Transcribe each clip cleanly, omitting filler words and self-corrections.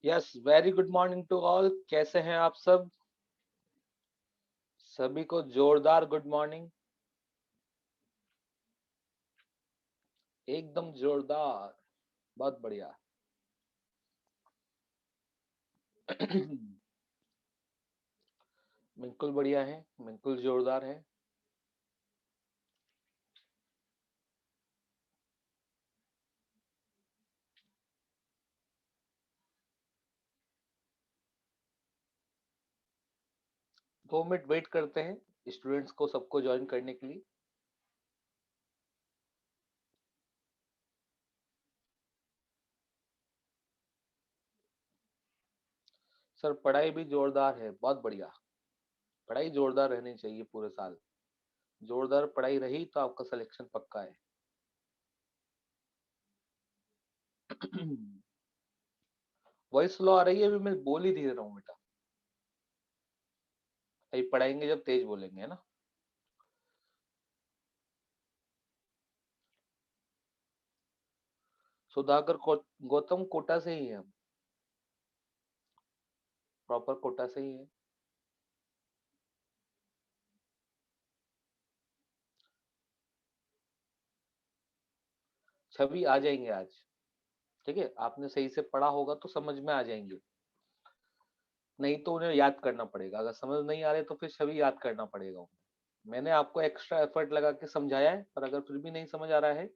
Yes, very good morning to all. कैसे हैं आप सब? सभी को जोरदार गुड मॉर्निंग। एकदम जोरदार। बहुत बढ़िया। बिल्कुल बढ़िया है, बिल्कुल जोरदार है। दो मिनट वेट करते हैं स्टूडेंट्स को सबको ज्वाइन करने के लिए। सर पढ़ाई भी जोरदार है, बहुत बढ़िया। पढ़ाई जोरदार रहनी चाहिए पूरे साल। जोरदार पढ़ाई रही तो आपका सिलेक्शन पक्का है। वॉइस स्लो आ रही है, अभी मैं बोल ही धीरे रहा हूँ बेटा। अभी पढ़ाएंगे जब तेज बोलेंगे, है ना। गौतम कोटा से ही है हम। प्रॉपर कोटा से ही है। छवि आ जाएंगे आज। ठीक है, आपने सही से पढ़ा होगा तो समझ में आ जाएंगे। नहीं तो उन्हें याद करना पड़ेगा, अगर समझ नहीं आ रहे तो फिर छवि याद करना पड़ेगा उन्हें। मैंने आपको एक्स्ट्रा एफर्ट लगा के समझाया है, पर अगर फिर भी नहीं समझ आ रहा है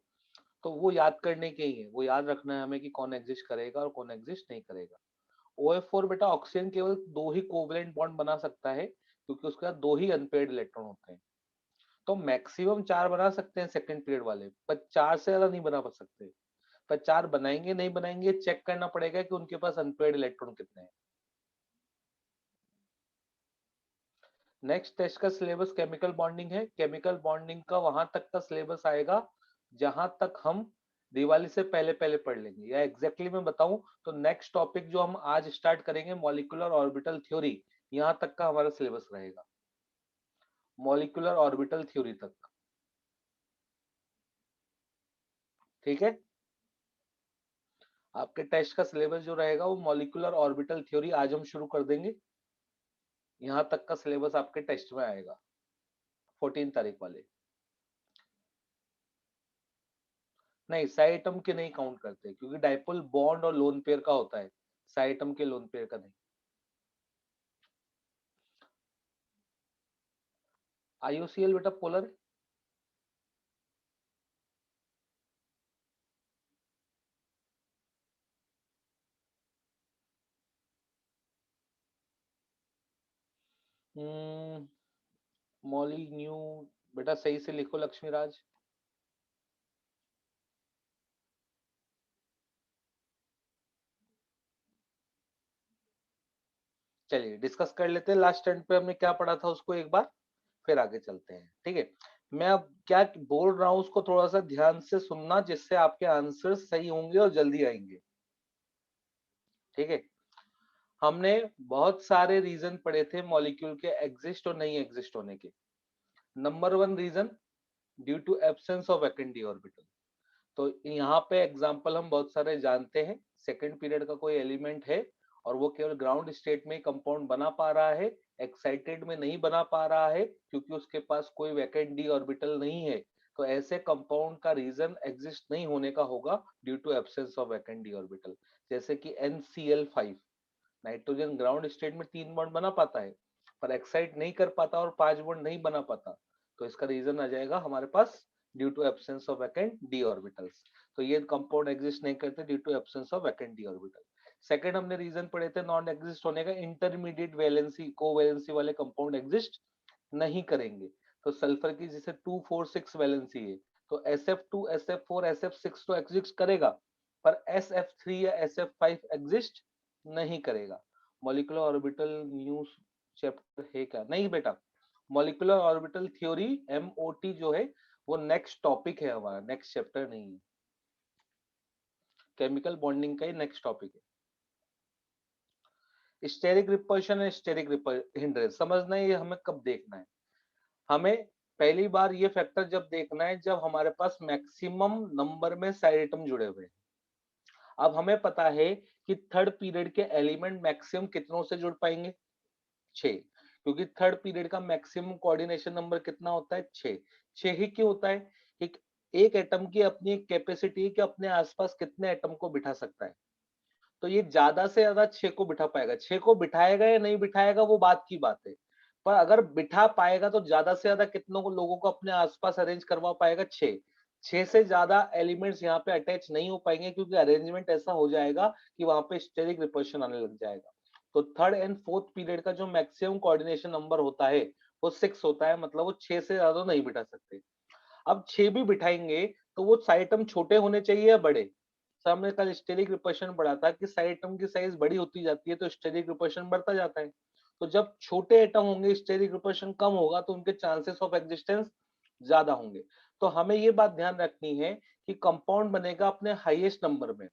तो वो याद करने के ही है। वो याद रखना है हमें कि कौन एग्जिस्ट करेगा और कौन एग्जिस्ट नहीं करेगा। OH4 बेटा ऑक्सीजन केवल दो ही कोवलेंट बॉन्ड बना सकता है, क्योंकि उसके पास दो ही अनपेयर्ड इलेक्ट्रॉन होते हैं। तो मैक्सिमम चार बना सकते हैं सेकंड पीरियड वाले, पर चार से ज्यादा नहीं बना सकते। पर चार बनाएंगे नहीं बनाएंगे, चेक करना पड़ेगा कि उनके पास अनपेयर्ड इलेक्ट्रॉन कितने हैं। नेक्स्ट टेस्ट का सिलेबस केमिकल बॉन्डिंग है। केमिकल बॉन्डिंग का वहां तक का सिलेबस आएगा जहां तक हम दिवाली से पहले पहले पढ़ लेंगे, या एग्जैक्टली मैं बताऊं तो नेक्स्ट टॉपिक जो हम आज स्टार्ट करेंगे मॉलिक्यूलर ऑर्बिटल थ्योरी, यहां तक का हमारा सिलेबस रहेगा। मॉलिक्यूलर ऑर्बिटल थ्योरी तक। ठीक है। आपके टेस्ट का सिलेबस जो रहेगा वो मॉलिक्यूलर ऑर्बिटल थ्योरी आज हम शुरू कर देंगे। यहाँ तक का सिलेबस आपके टेस्ट में आएगा 14 तारीख वाले। नहीं, साइटम के नहीं काउंट करते, क्योंकि डाइपोल बॉन्ड और लोन पेयर का होता है, साइटम के लोन पेयर का नहीं। IUCL बेटा पोलर है। Molly new. बेटा सही से लिखो लक्ष्मी राज। चलिए डिस्कस कर लेते हैं, लास्ट टर्न पे हमने क्या पढ़ा था उसको एक बार, फिर आगे चलते हैं। ठीक है। मैं अब क्या बोल रहा हूँ उसको थोड़ा सा ध्यान से सुनना, जिससे आपके आंसर सही होंगे और जल्दी आएंगे। ठीक है। हमने बहुत सारे रीजन पढ़े थे मॉलिक्यूल के एग्जिस्ट और नहीं एग्जिस्ट होने के। Number one reason, due to absence of vacant orbital. तो यहाँ पे एग्जाम्पल हम बहुत सारे जानते हैं। सेकंड पीरियड का कोई एलिमेंट है और वो केवल ग्राउंड स्टेट में कंपाउंड बना पा रहा है, एक्साइटेड में नहीं बना पा रहा है, क्योंकि उसके पास कोई वैकेंट डी ऑर्बिटल नहीं है। तो ऐसे कंपाउंड का रीजन एग्जिस्ट नहीं होने का होगा due to absence of vacant D orbital. जैसे कि NCl5, नाइट्रोजन ग्राउंड स्टेट में 3 बॉन्ड बना पाता है पर एक्साइट नहीं कर पाता और 5 बॉन्ड नहीं बना पाता, तो इसका रीजन आ जाएगा हमारे पास due to absence of vacant d orbitals. तो ये कंपाउंड एग्जिस्ट नहीं करते due to absence of vacant D orbital. Second हमने रीजन पढ़े थे नॉन एग्जिस्ट होने का, इंटरमीडिएट वैलेंसी कोवैलेंसी वाले कंपाउंड एग्जिस्ट नहीं करेंगे। तो सल्फर की जैसे 2, 4, 6 वैलेंसी है, तो SF2, SF4, SF6 तो एग्जिस्ट करेगा पर SF3 या SF5 एग्जिस्ट नहीं करेगा। मॉलिक्यूलर ऑर्बिटल न्यू चैप्टर है क्या? नहीं बेटा, मॉलिक्यूलर ऑर्बिटल थ्योरी MOT जो है वो नेक्स्ट टॉपिक है हमारा, नेक्स्ट चैप्टर नहीं है। केमिकल बॉन्डिंग का ही नेक्स्ट टॉपिक है। स्टेरिक रिपल्शन है, स्टेरिक हिंड्रेंस समझना है, ये हमें कब देखना है? हमें पहली बार ये फैक्टर जब देखना है जब हमारे पास मैक्सिमम नंबर में साइड एटम जुड़े हुए हैं। अब हमें पता है कि थर्ड पीरियड के एलिमेंट मैक्सिमम कितनों से जुड़ पाएंगे? 6, क्योंकि थर्ड पीरियड का मैक्सिमम कोऑर्डिनेशन नंबर कितना होता है? 6। 6 ही क्यों होता है? एक एटम की अपनी एक कैपेसिटी है कि अपने आसपास कितने एटम को बिठा सकता है, तो ये ज्यादा से ज्यादा 6 को बिठा पाएगा। 6 को बिठाएगा या नहीं बिठाएगा वो बात की बात है, पर अगर बिठा पाएगा तो ज्यादा से ज्यादा कितनों को लोगों को अपने आसपास अरेंज करवा पाएगा? 6। 6 से ज्यादा एलिमेंट्स यहाँ पे अटैच नहीं हो पाएंगे क्योंकि अरेंजमेंट ऐसा हो जाएगा कि वहां पे स्टेरिक रिपल्शन आने लग जाएगा। तो थर्ड एंड फोर्थ पीरियड का जो मैक्सिमम कोऑर्डिनेशन नंबर होता है वो 6 होता है, मतलब वो 6 से ज्यादा नहीं बिठा सकते। अब 6 भी बिठाएंगे तो वो साइटम छोटे होने चाहिए या बड़े? सर हमने कल स्टेरिक रिपल्शन पढ़ा था कि साइटम की साइज बड़ी होती जाती है तो स्टेरिक रिपल्शन बढ़ता जाता है। तो जब छोटे एटम होंगे स्टेरिक रिपल्शन कम होगा तो उनके चांसेस ऑफ एग्जिस्टेंस ज्यादा होंगे। तो हमें ये बात ध्यान रखनी है कि कंपाउंड बनेगा अपने हाईएस्ट नंबर में,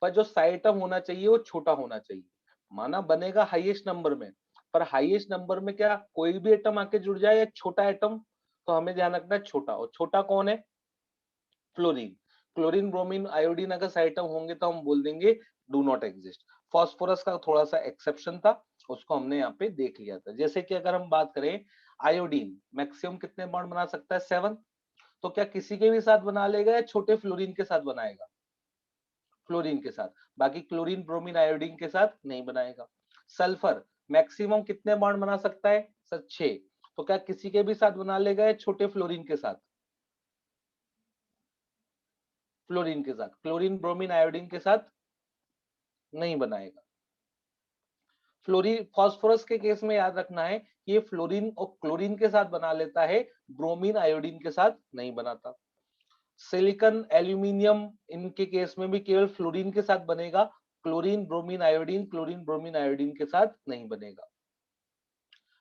पर जो साइटम होना चाहिए वो छोटा होना चाहिए। माना बनेगा हाईएस्ट नंबर में, पर हाईएस्ट नंबर में क्या कोई भी एटम आके जुड़ जाए या छोटा एटम? तो हमें ध्यान रखना है छोटा। और छोटा कौन है? फ्लोरीन। क्लोरीन ब्रोमीन आयोडीन अगर साइटम होंगे तो हम बोल देंगे डू नॉट एग्जिस्ट। फास्फोरस का थोड़ा सा एक्सेप्शन था, उसको हमने यहाँ पे देख लिया था। जैसे कि अगर हम बात करें आयोडीन मैक्सिमम कितने बॉन्ड बना सकता है? 7। तो क्या किसी के भी साथ बना लेगा या छोटे फ्लोरीन के साथ बनाएगा? फ्लोरीन के साथ। बाकी क्लोरीन ब्रोमीन आयोडीन के साथ नहीं बनाएगा। सल्फर मैक्सिमम कितने बॉन्ड बना सकता है? सर 6। तो क्या किसी के भी साथ बना लेगा या छोटे फ्लोरीन के साथ? फ्लोरीन के साथ। क्लोरीन ब्रोमीन आयोडीन के साथ नहीं बनाएगा। फ्लोरीन फास्फोरस के केस में याद रखना है कि ये फ्लोरीन और क्लोरीन के साथ बना लेता है, ब्रोमीन आयोडीन के साथ नहीं बनाता। सिलिकॉन एल्यूमिनियम इनके केस में भी केवल फ्लोरीन के साथ बनेगा, chlorine bromine iodine chlorine bromine iodine के साथ नहीं बनेगा।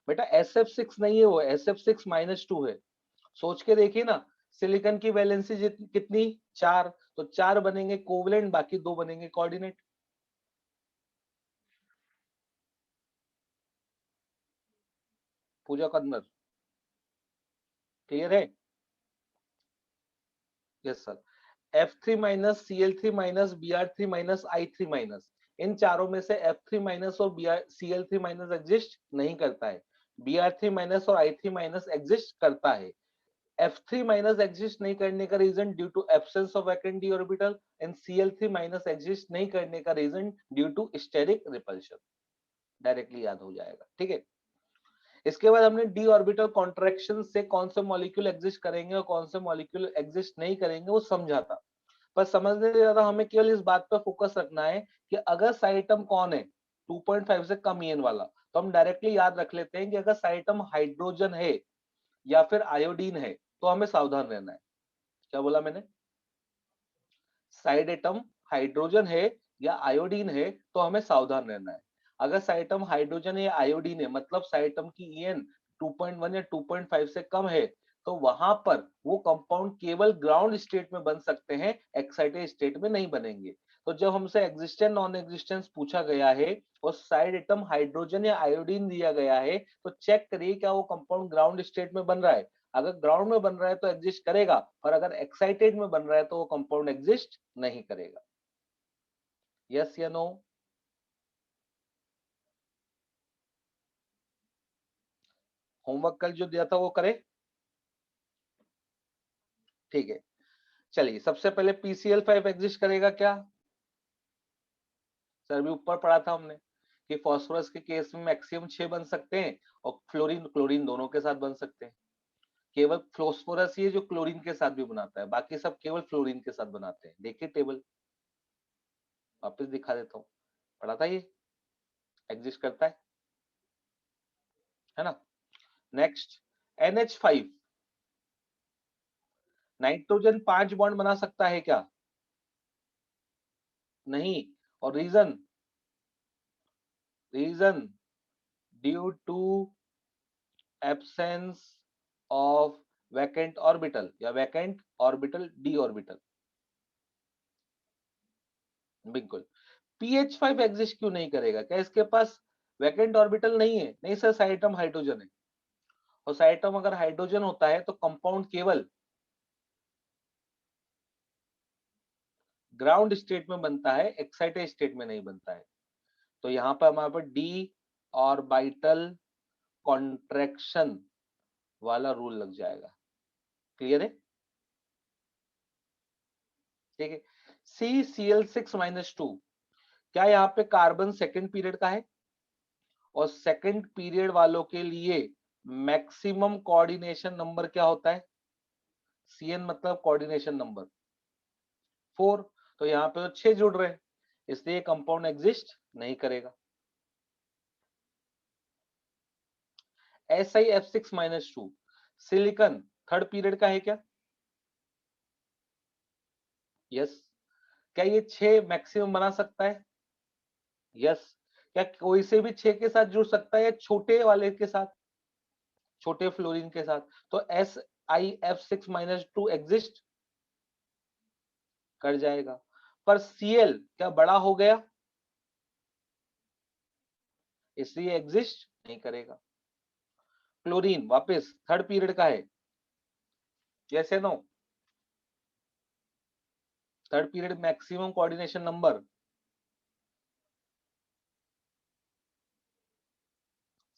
बेटा SF6 नहीं है, वो SF6-2 है। सोच के देखिए ना, सिलिकॉन की वैलेंसी कितनी? 4, तो 4 बनेंगे कोवलेंट, बाकी 2 बनेंगे कोऑर्डिनेट। पूजा कन्नर क्लियर है? Yes sir. F3-Cl3-Br3-I3-, इन चारों में से F3- और Cl3- एग्जिस्ट नहीं करता है, Br3- और I3- एग्जिस्ट करता है। F3- एग्जिस्ट नहीं करने का reason due to absence of vacant d orbital, and Cl3- exist नहीं करने का reason due to steric repulsion. Directly याद हो जाएगा, ठीक है। इसके बाद हमने डी ऑर्बिटल कॉन्ट्रैक्शन से कौन से मॉलिक्यूल एग्जिस्ट करेंगे और कौन से मॉलिक्यूल एग्जिस्ट नहीं करेंगे वो समझा था। पर समझने से ज्यादा हमें केवल इस बात पर फोकस रखना है कि अगर साइटम कौन है 2.5 से कम ईएन वाला, तो हम डायरेक्टली याद रख लेते हैं कि अगर साइटम हाइड्रोजन है या फिर आयोडीन है तो हमें सावधान रहना है। क्या बोला मैंने? साइड एटम हाइड्रोजन है या आयोडीन है तो हमें सावधान रहना है। अगर साइटम हाइड्रोजन या आयोडीन है मतलब साइटम की ईएन 2.1 या 2.5 से कम है, तो वहां पर वो कंपाउंड केवल ग्राउंड स्टेट में बन सकते हैं, एक्साइटेड स्टेट में नहीं बनेंगे। तो जब हमसे एग्जिस्टेंस नॉन एग्जिस्टेंस पूछा गया है और साइड एटम हाइड्रोजन या आयोडीन दिया गया है, तो चेक करिए क्या वो कंपाउंड ग्राउंड स्टेट में बन रहा है। अगर ग्राउंड में बन रहा है तो एग्जिस्ट करेगा, और अगर एक्साइटेड में बन रहा है तो वो कंपाउंड एग्जिस्ट नहीं करेगा। यस या नो? होमवर्क कल जो दिया था वो करे? ठीक है, चलिए सबसे पहले PCl5 एग्जिस्ट करेगा क्या? सर भी ऊपर पढ़ा था हमने कि फास्फोरस के केस में मैक्सिमम 6 बन सकते हैं और फ्लोरीन क्लोरीन दोनों के साथ बन सकते हैं। केवल फास्फोरस ही है जो क्लोरीन के साथ भी बनाता है, बाकी सब केवल फ्लोरीन के साथ बनाते हैं। देखिए टेबल, वापस दिखा देता हूँ, पढ़ा था ये, एग्जिस्ट करता है ना। नेक्स्ट NH5, नाइट्रोजन 5 बॉन्ड बना सकता है क्या? नहीं। और reason, reason due to absence of vacant orbital या वैकेंट ऑर्बिटल डी ऑर्बिटल। बिल्कुल। PH5 एग्जिस्ट क्यों नहीं करेगा? क्या इसके पास वैकेंट ऑर्बिटल नहीं है? नहीं सर, साइटम हाइड्रोजन है, और साइटम अगर हाइड्रोजन होता है तो कंपाउंड केवल ग्राउंड स्टेट में बनता है, एक्साइटेड स्टेट में नहीं बनता है। तो यहाँ पर हमारे पास डी ऑर्बिटल कॉन्ट्रैक्शन वाला रूल लग जाएगा। क्लियर है? ठीक है। CCl6-2, क्या यहाँ पे कार्बन सेकंड पीरियड का है? और सेकंड पीरियड वालों के लिए मैक्सिमम कोऑर्डिनेशन नंबर क्या होता है? CN मतलब कोऑर्डिनेशन नंबर 4। तो यहाँ पे तो 6 जुड़ रहे हैं, इसलिए कंपाउंड एग्जिस्ट नहीं करेगा। SiF6-2, सिलिकॉन थर्ड पीरियड का है क्या? यस। क्या ये 6 मैक्सिमम बना सकता है? यस। क्या कोई से भी 6 के साथ जुड़ सकता है या छोटे वाले के साथ, छोटे फ्लोरीन के साथ? तो SiF6-2 एग्जिस्ट कर जाएगा। पर Cl क्या बड़ा हो गया, इसलिए एग्जिस्ट नहीं करेगा। क्लोरीन वापस थर्ड पीरियड का है, यस या no? Third period maximum coordination number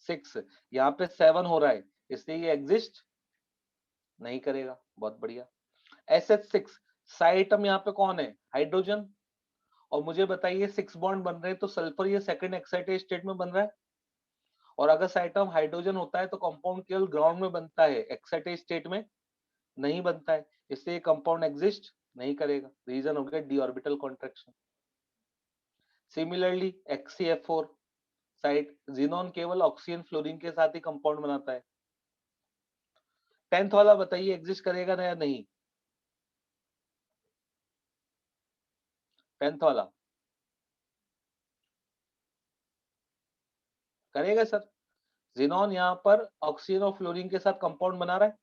6, यहाँ पे 7 हो रहा है, इसलिए ये एग्जिस्ट नहीं करेगा। बहुत बढ़िया। SH6, साइटम यहाँ पे कौन है? हाइड्रोजन। और मुझे बताइए 6 बॉन्ड बन रहे हैं तो सल्फर ये सेकंड एक्साइटेड स्टेट में बन रहा है, और अगर साइटम हाइड्रोजन होता है तो कंपाउंड केवल ग्राउंड में बनता है, एक्साइटेड स्टेट में नहीं बनता है, इसलिए कंपाउंड एग्जिस्ट नहीं करेगा। रीजन हो गया D orbital contraction. Similarly XCF4 site, xenon केवल ऑक्सीजन फ्लोरीन के साथ ही कंपाउंड बनाता है। 10th वाला बताइए एग्जिस्ट करेगा ना या नहीं? 10th वाला करेगा सर। जिनोन यहाँ पर ऑक्सीजन और फ्लोरीन के साथ कंपाउंड बना रहा है,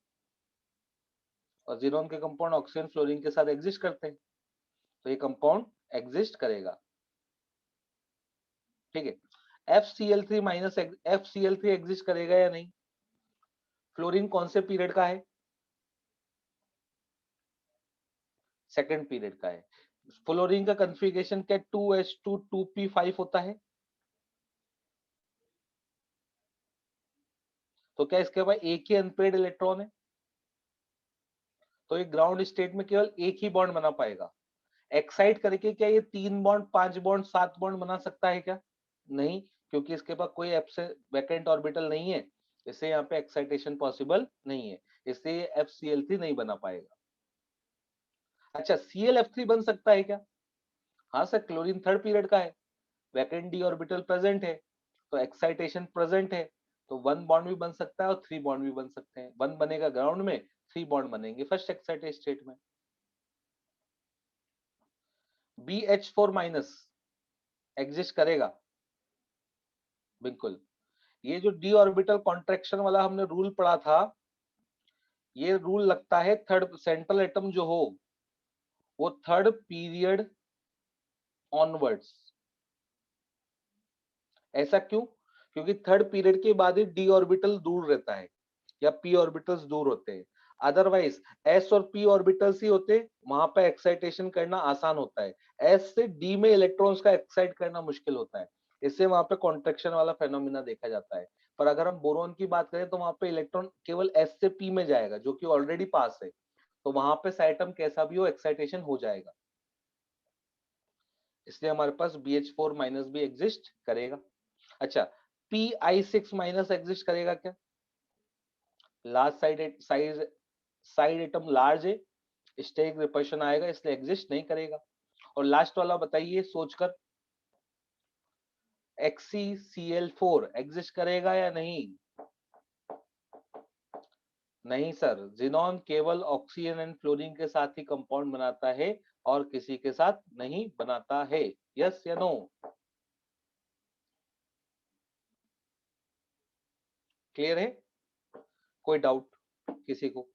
और जिनोन के कंपाउंड ऑक्सीजन फ्लोरीन के साथ एग्जिस्ट करते हैं, तो ये कंपाउंड एग्जिस्ट करेगा। ठीक है। FCl3 एग्जिस्ट करेगा या नहीं? फ्लोरीन कौन से पीरियड का है? सेकंड पीरियड का है। फ्लोरीन का कॉन्फ़िगरेशन क्या 2s2 2p5 होता है? तो क्या इसके पास एक ही अनपेयर्ड इलेक्ट्रॉन है? तो ये ग्राउंड स्टेट में केवल एक ही बॉन्ड बना पाएगा। एक्साइट करके क्या ये 3 बॉन्ड 5 बॉन्ड 7 बॉन्ड बना सकता है क्या? नहीं, क्योंकि इसके पास कोई वैकेंट ऑर्बिटल नहीं है, इससे यहाँ पे एक्साइटेशन पॉसिबल नहीं है, इसलिए FCl3 नहीं बना पाएगा। अच्छा, ClF3 बन सकता है क्या? हाँ सर, क्लोरीन थर्ड पीरियड का है, वैकेंट डी ऑर्बिटल प्रेजेंट है, तो एक्साइटेशन प्रेजेंट है, तो 1 बॉन्ड भी बन सकता है और 3 बॉन्ड भी बन सकते हैं। 1 बनेगा ग्राउंड में, 3 बॉन्ड बनेंगे फर्स्ट एक्साइटेड स्टेट में। BH4- एग्जिस्ट करेगा, बिल्कुल। ये जो डी ऑर्बिटल कॉन्ट्रैक्शन वाला हमने रूल पढ़ा था, ये रूल लगता है थर्ड सेंट्रल एटम जो हो वो थर्ड पीरियड ऑनवर्ड्स। ऐसा क्यों? क्योंकि थर्ड पीरियड के बाद ही डी ऑर्बिटल दूर रहता है या p ऑर्बिटल्स दूर होते हैं। अदरवाइज s और p ऑर्बिटल्स ही होते, वहां पे एक्साइटेशन करना आसान होता है। s से d में इलेक्ट्रॉन्स का एक्साइट करना मुश्किल होता है, इससे वहां पे कॉन्ट्रैक्शन वाला फेनोमेना देखा जाता है। पर अगर हम बोरॉन की बात करें तो वहां पे इलेक्ट्रॉन केवल s से p में जाएगा, जो कि ऑलरेडी पास है, तो वहां पे साइटम कैसा भी हो एक्साइटेशन हो जाएगा, इसलिए हमारे पास BH4 माइनस भी एग्जिस्ट करेगा। अच्छा, PI6 माइनस एग्जिस्ट करेगा क्या? लार्ज साइड एटम लार्ज है, स्टेरिक रिपल्शन आएगा, इसलिए एग्जिस्ट नहीं करेगा। और लास्ट वाला बताइए सोचकर, XeCl4 एग्जिस्ट करेगा या नहीं? नहीं सर, जिनॉन केवल ऑक्सीजन एंड फ्लोरीन के साथ ही कंपाउंड बनाता है और किसी के साथ नहीं बनाता है। यस या नो? क्लियर है? कोई डाउट किसी को?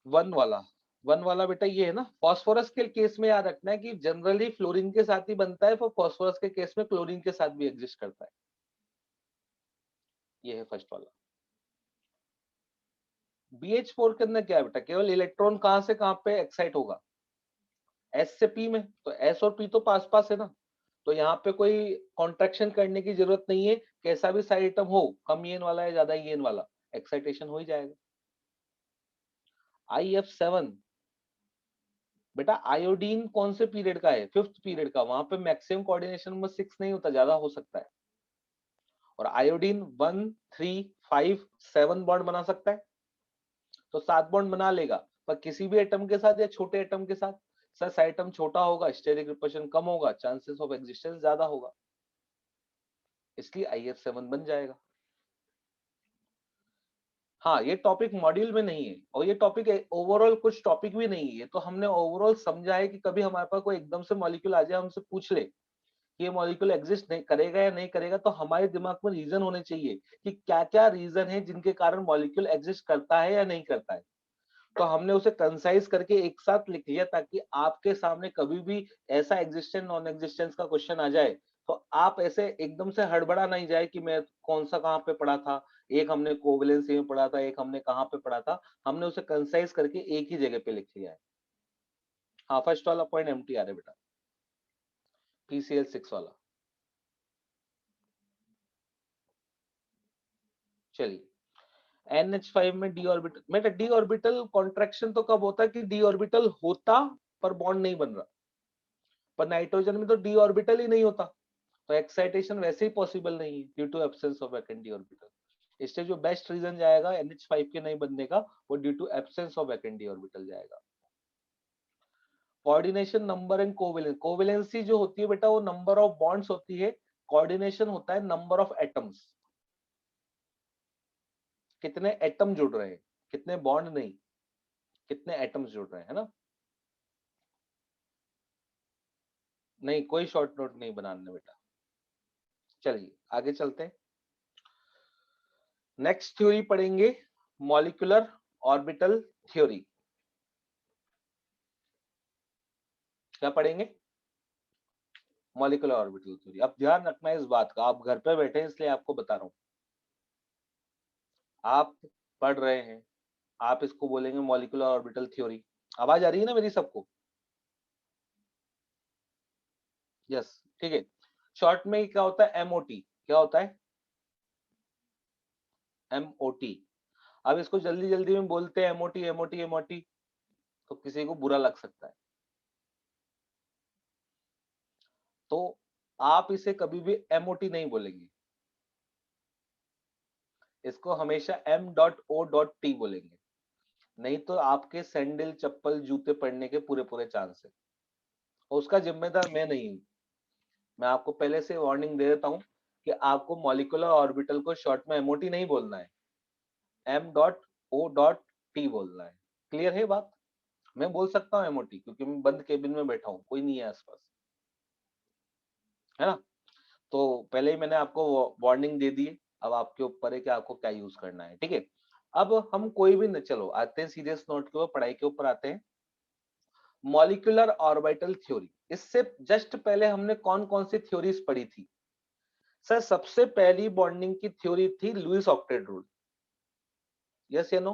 वन वाला बेटा ये है ना, फास्फोरस के केस में याद रखना है कि जनरली फ्लोरीन के साथ ही बनता है, पर फास्फोरस के केस में क्लोरीन के साथ भी एग्जिस्ट करता है। ये है फर्स्ट वाला। BH4 के अंदर क्या है बेटा, केवल इलेक्ट्रॉन कहां से कहां पे एक्साइट होगा? S से P में, तो S और P तो पास पास है ना, तो यहाँ पे कोई कॉन्ट्रैक्शन करने की जरूरत नहीं है, कैसा भी साइड एटम हो, कम ईएन वाला है ज्यादा ईएन वाला, एक्साइटेशन हो ही जाएगा। IF7 बेटा आयोडीन कौन से पीरियड का है? 5th पीरियड का, वहां पे मैक्सिमम कोऑर्डिनेशन नंबर 6 नहीं होता, ज्यादा हो सकता है। और आयोडीन 1 3 5 7 बॉन्ड बना सकता है, तो 7 बॉन्ड बना लेगा, पर किसी भी एटम के साथ या छोटे एटम के साथ? सर साइड एटम छोटा होगा, स्टेरिक रिपल्शन कम होगा, चांसेस ऑफ एग्जिस्टेंस ज्यादा होगा, इसलिए IF7 बन जाएगा। हाँ, ये टॉपिक मॉड्यूल में नहीं है, और ये टॉपिक ओवरऑल कुछ टॉपिक भी नहीं है, तो हमने ओवरऑल समझा है कि कभी हमारे पास कोई एकदम से मॉलिक्यूल आ जाए, हमसे पूछ ले कि ये मॉलिक्यूल एग्जिस्ट नहीं करेगा या नहीं करेगा, तो हमारे दिमाग में रीजन होने चाहिए कि क्या क्या रीजन है जिनके कारण मॉलिक्यूल एग्जिस्ट करता है या नहीं करता है। तो हमने उसे कंसाइज करके एक साथ लिख लिया, ताकि आपके सामने कभी भी ऐसा एग्जिस्टेंस नॉन एग्जिस्टेंस का क्वेश्चन आ जाए तो आप ऐसे एकदम से हड़बड़ा नहीं जाए कि मैं कौन सा कहाँ पे पढ़ा था, एक हमने कोवेलेंसी में पढ़ा था, एक हमने कहाँ पे पढ़ा था, हमने उसे कंसाइज करके एक ही जगह पे लिख लिया है। हाँ, फर्स्ट वाला पॉइंट एम्प्टी आ रहा है बेटा, PCl6 वाला। चलिए, NH5 में डी ऑर्बिटल, बेटा डी ऑर्बिटल कॉन्ट्रैक्शन तो कब होता है कि डी ऑर्बिटल होता पर बॉन्ड नहीं बन रहा, पर नाइट्रोजन में तो डी ऑर्बिटल ही नहीं होता, तो एक्साइटेशन वैसे ही पॉसिबल नहीं है due to absence of vacant D orbital. इससे जो बेस्ट रीजन जाएगा NH5 के नहीं बनने का, वो due to absence of vacant D orbital जाएगा। Coordination number and covalence, covalency जो होती है बेटा वो नंबर ऑफ बॉन्ड्स होती है, कोऑर्डिनेशन होता है नंबर ऑफ एटम्स, कितने एटम जुड़ रहे हैं, कितने बॉन्ड नहीं, कितने एटम्स जुड़ रहे हैं, है ना? नहीं, कोई शॉर्ट नोट नहीं बनाना बेटा। चलिए आगे चलते हैं, नेक्स्ट थ्योरी पढ़ेंगे, मॉलिक्यूलर ऑर्बिटल थ्योरी। क्या पढ़ेंगे? Molecular orbital theory. अब ध्यान रखना है इस बात का, आप घर पे बैठे हैं इसलिए आपको बता रहा हूं, आप पढ़ रहे हैं, आप इसको बोलेंगे मॉलिक्यूलर ऑर्बिटल थ्योरी। आवाज आ रही है ना मेरी सबको? यस, ठीक है। शॉर्ट में क्या होता है? MOT। क्या होता है? MOT। अब इसको जल्दी जल्दी में बोलते हैं MOT MOT MOT, तो किसी को बुरा लग सकता है, तो आप इसे कभी भी MOT नहीं बोलेंगे, इसको हमेशा M.O.T बोलेंगे, नहीं तो आपके सैंडल चप्पल जूते पड़ने के पूरे पूरे चांस है, और उसका जिम्मेदार मैं नहीं हूं। मैं आपको पहले से वार्निंग दे देता हूं कि आपको मॉलिक्यूलर ऑर्बिटल को शॉर्ट में MOT नहीं बोलना है, M.O.T बोलना है। क्लियर है बात? मैं बोल सकता हूँ MOT क्योंकि मैं बंद केबिन में बैठा हूँ, कोई नहीं है आसपास, है ना? तो पहले ही मैंने आपको वार्निंग दे दी है, अब आपके ऊपर है कि आपको क्या यूज करना है, ठीक है? अब हम कोई भी न, चलो आते हैं सीरियस नोट के ऊपर, पढ़ाई के ऊपर आते हैं। मॉलिक्यूलर ऑर्बिटल थ्योरी, इससे जस्ट पहले हमने कौन कौन सी थ्योरीज पढ़ी थी? सर सबसे पहली बॉन्डिंग की थ्योरी थी लुईस ऑक्टेट रूल। यस या नो?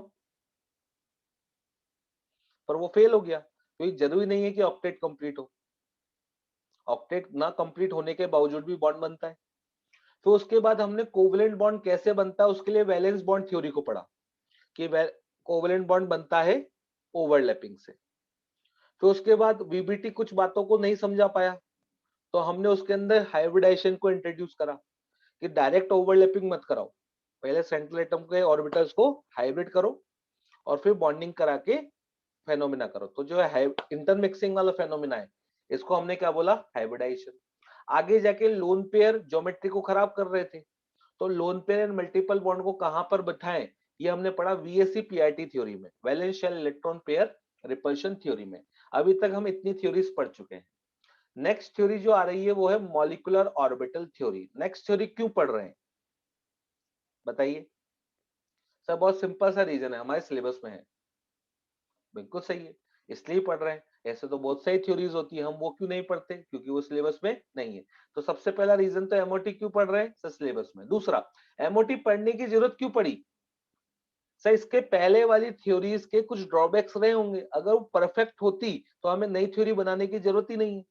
पर वो फेल हो गया, क्योंकि जरूरी नहीं है कि ऑक्टेट कंप्लीट हो, ऑक्टेट ना कंप्लीट होने के बावजूद भी बॉन्ड बनता है। फिर उसके बाद हमने कोवेलेंट बॉन्ड कैसे बनता है उसके लिए वैलेंस बॉन्ड थ्योरी को पढ़ा कि कोवेलेंट बॉन्ड बनता है ओवरलैपिंग से। फिर उसके बाद वीबीटी कुछ बातों को नहीं समझा पाया तो हमने उसके अंदर हाइब्रिडाइजेशन को इंट्रोड्यूस करा कि डायरेक्ट ओवरलैपिंग मत कराओ, पहले सेंट्रल एटम के ऑर्बिटल्स को हाइब्रिड करो और फिर बॉन्डिंग करा के फेनोमेना करो। तो जो है इंटरमिक्सिंग वाला फेनोमेना है इसको हमने क्या बोला, हाइब्रिडाइजेशन। आगे जाके लोन पेयर ज्योमेट्री को खराब कर रहे थे तो lone pair and multiple bond को कहां पर बिठाएं ये हमने पढ़ा वीएससी पीआईटी थ्योरी में, valence shell electron pair repulsion theory में। अभी तक हम इतनी थ्योरीज पढ़ चुके हैं। नेक्स्ट थ्योरी जो आ रही है वो है molecular orbital theory. Next theory क्यों पढ़ रहे हैं बताइए। सर बहुत सिंपल सा रीजन है, हमारे सिलेबस में है। बिल्कुल सही है, इसलिए पढ़ रहे हैं। ऐसे तो बहुत सारी थ्योरीज होती है, हम वो क्यों नहीं पढ़ते, क्योंकि वो सिलेबस में नहीं है। तो सबसे पहला रीजन तो एमओटी क्यों पढ़ रहे हैं सर, सिलेबस में। दूसरा, एमओटी पढ़ने की जरूरत क्यों पड़ी सर, इसके पहले वाली थ्योरीज के कुछ ड्रॉबैक्स रहे होंगे, अगर वो परफेक्ट होती तो हमें नई थ्योरी बनाने की जरूरत ही नहीं है,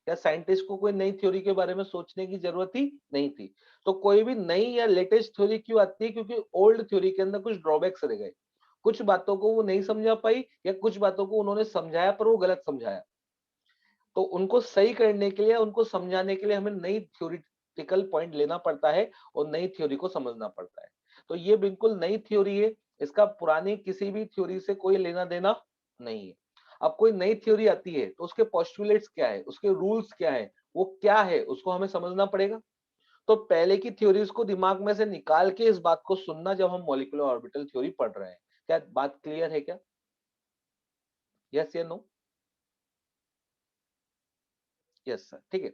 या साइंटिस्ट को कोई नई थ्योरी के बारे में सोचने की जरूरत ही नहीं थी। तो कोई भी नई या लेटेस्ट थ्योरी क्यों आती है, क्योंकि ओल्ड थ्योरी के अंदर कुछ ड्रॉबैक्स रह गए, कुछ बातों को वो नहीं समझा पाई या कुछ बातों को उन्होंने समझाया पर वो गलत समझाया। तो उनको सही करने के लिए, उनको समझाने के लिए हमें नई थ्योरिटिकल पॉइंट लेना पड़ता है और नई थ्योरी को समझना पड़ता है। तो ये बिल्कुल नई थ्योरी है, इसका पुरानी किसी भी थ्योरी से कोई लेना देना नहीं है। अब कोई नई थ्योरी आती है तो उसके पोस्टुलेट्स क्या है, उसके रूल्स क्या है, वो क्या है, उसको हमें समझना पड़ेगा। तो पहले की थ्योरीज को दिमाग में से निकाल के इस बात को सुनना जब हम मॉलिक्यूलर ऑर्बिटल थ्योरी पढ़ रहे हैं। क्या बात क्लियर है क्या? यस या नो? यस सर, ठीक है।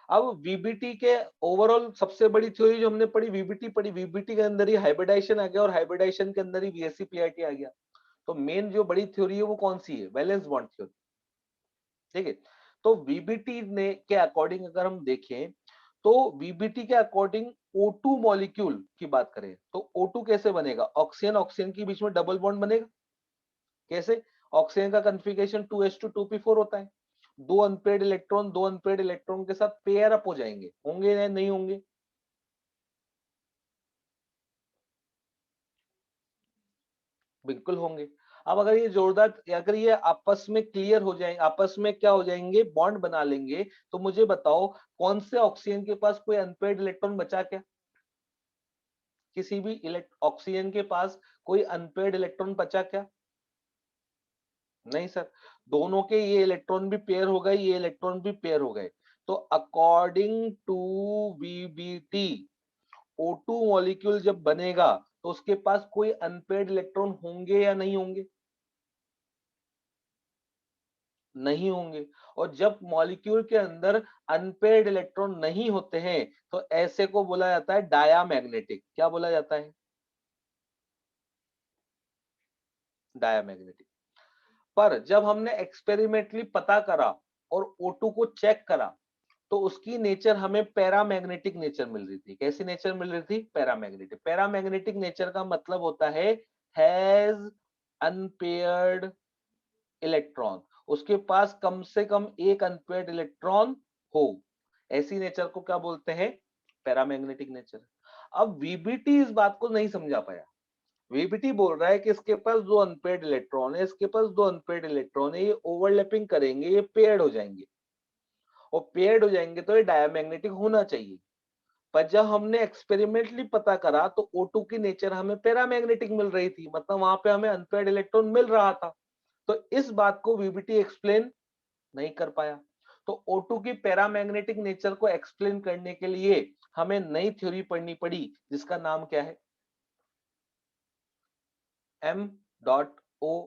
अब वीबीटी के ओवरऑल सबसे बड़ी थ्योरी जो हमने पढ़ी, वीबीटी पढ़ी, वीबीटी के अंदर ही हाइब्रिडाइजेशन आ गया और हाइब्रिडाइजेशन के अंदर ही वीएससी पीआईटी आ गया। तो मेन जो बड़ी थ्योरी है वो कौन सी है, वैलेंस बॉन्ड थ्योरी। ठीक है। तो वीबीटी ने के अकॉर्डिंग अगर हम देखें तो वीबीटी के अकॉर्डिंग O2 मॉलिक्यूल की बात करें तो O2 कैसे बनेगा, ऑक्सीजन ऑक्सीजन के बीच में डबल बॉन्ड बनेगा। कैसे? ऑक्सीजन का कॉन्फ़िगरेशन 2s2 2p4 होता है। दो अनपेयर्ड इलेक्ट्रॉन दो अनपेयर्ड इलेक्ट्रॉन के साथ पेयर अप हो जाएंगे, होंगे या नहीं होंगे? बिल्कुल होंगे। अब अगर ये जोरदार, अगर ये आपस में क्लियर हो जाएंगे, आपस में क्या हो जाएंगे, बॉन्ड बना लेंगे, तो मुझे बताओ कौन से ऑक्सीजन के पास कोई अनपेयर्ड इलेक्ट्रॉन बचा क्या? किसी भी ऑक्सीजन के पास कोई अनपेयर्ड इलेक्ट्रॉन बचा क्या? नहीं सर, दोनों के ये इलेक्ट्रॉन भी पेयर हो गए, ये इलेक्ट्रॉन भी पेयर हो गए। तो according to VBT O2 molecule जब बनेगा तो उसके पास कोई अनपेयर्ड इलेक्ट्रॉन होंगे या नहीं होंगे? नहीं होंगे। और जब मॉलिक्यूल के अंदर अनपेयर्ड इलेक्ट्रॉन नहीं होते हैं तो ऐसे को बोला जाता है डायामैग्नेटिक। क्या बोला जाता है? डायामैग्नेटिक। पर जब हमने एक्सपेरिमेंटली पता करा और O2 को चेक करा तो उसकी नेचर हमें पैरामैग्नेटिक नेचर मिल रही थी। कैसी नेचर मिल रही थी? पैरामैग्नेटिक। पैरामैग्नेटिक नेचर का मतलब होता है हैज अनपेयर्ड इलेक्ट्रॉन, उसके पास कम से कम एक अनपेयर्ड इलेक्ट्रॉन हो। ऐसी नेचर को क्या बोलते हैं? Paramagnetic nature. अब वीबीटी इस बात को नहीं समझा पाया। वीबीटी बोल रहा है कि इसके पास दो अनपेयर्ड इलेक्ट्रॉन है, इसके पास दो अनपेयर्ड इलेक्ट्रॉन है, ये ओवरलैपिंग करेंगे, ये पेयर्ड हो जाएंगे, और पेयर्ड हो जाएंगे तो ये डायमैग्नेटिक होना चाहिए। पर जब हमने एक्सपेरिमेंटली पता करा तो O2 की नेचर हमें पैरामैग्नेटिक मिल रही थी, मतलब वहां पे हमें अनपेयर्ड इलेक्ट्रॉन मिल रहा था। तो इस बात को वीबीटी एक्सप्लेन नहीं कर पाया। तो O2 की पैरामैग्नेटिक नेचर को एक्सप्लेन करने के लिए हमें नई थ्योरी पढ़नी पड़ी जिसका नाम क्या है, M.O.T।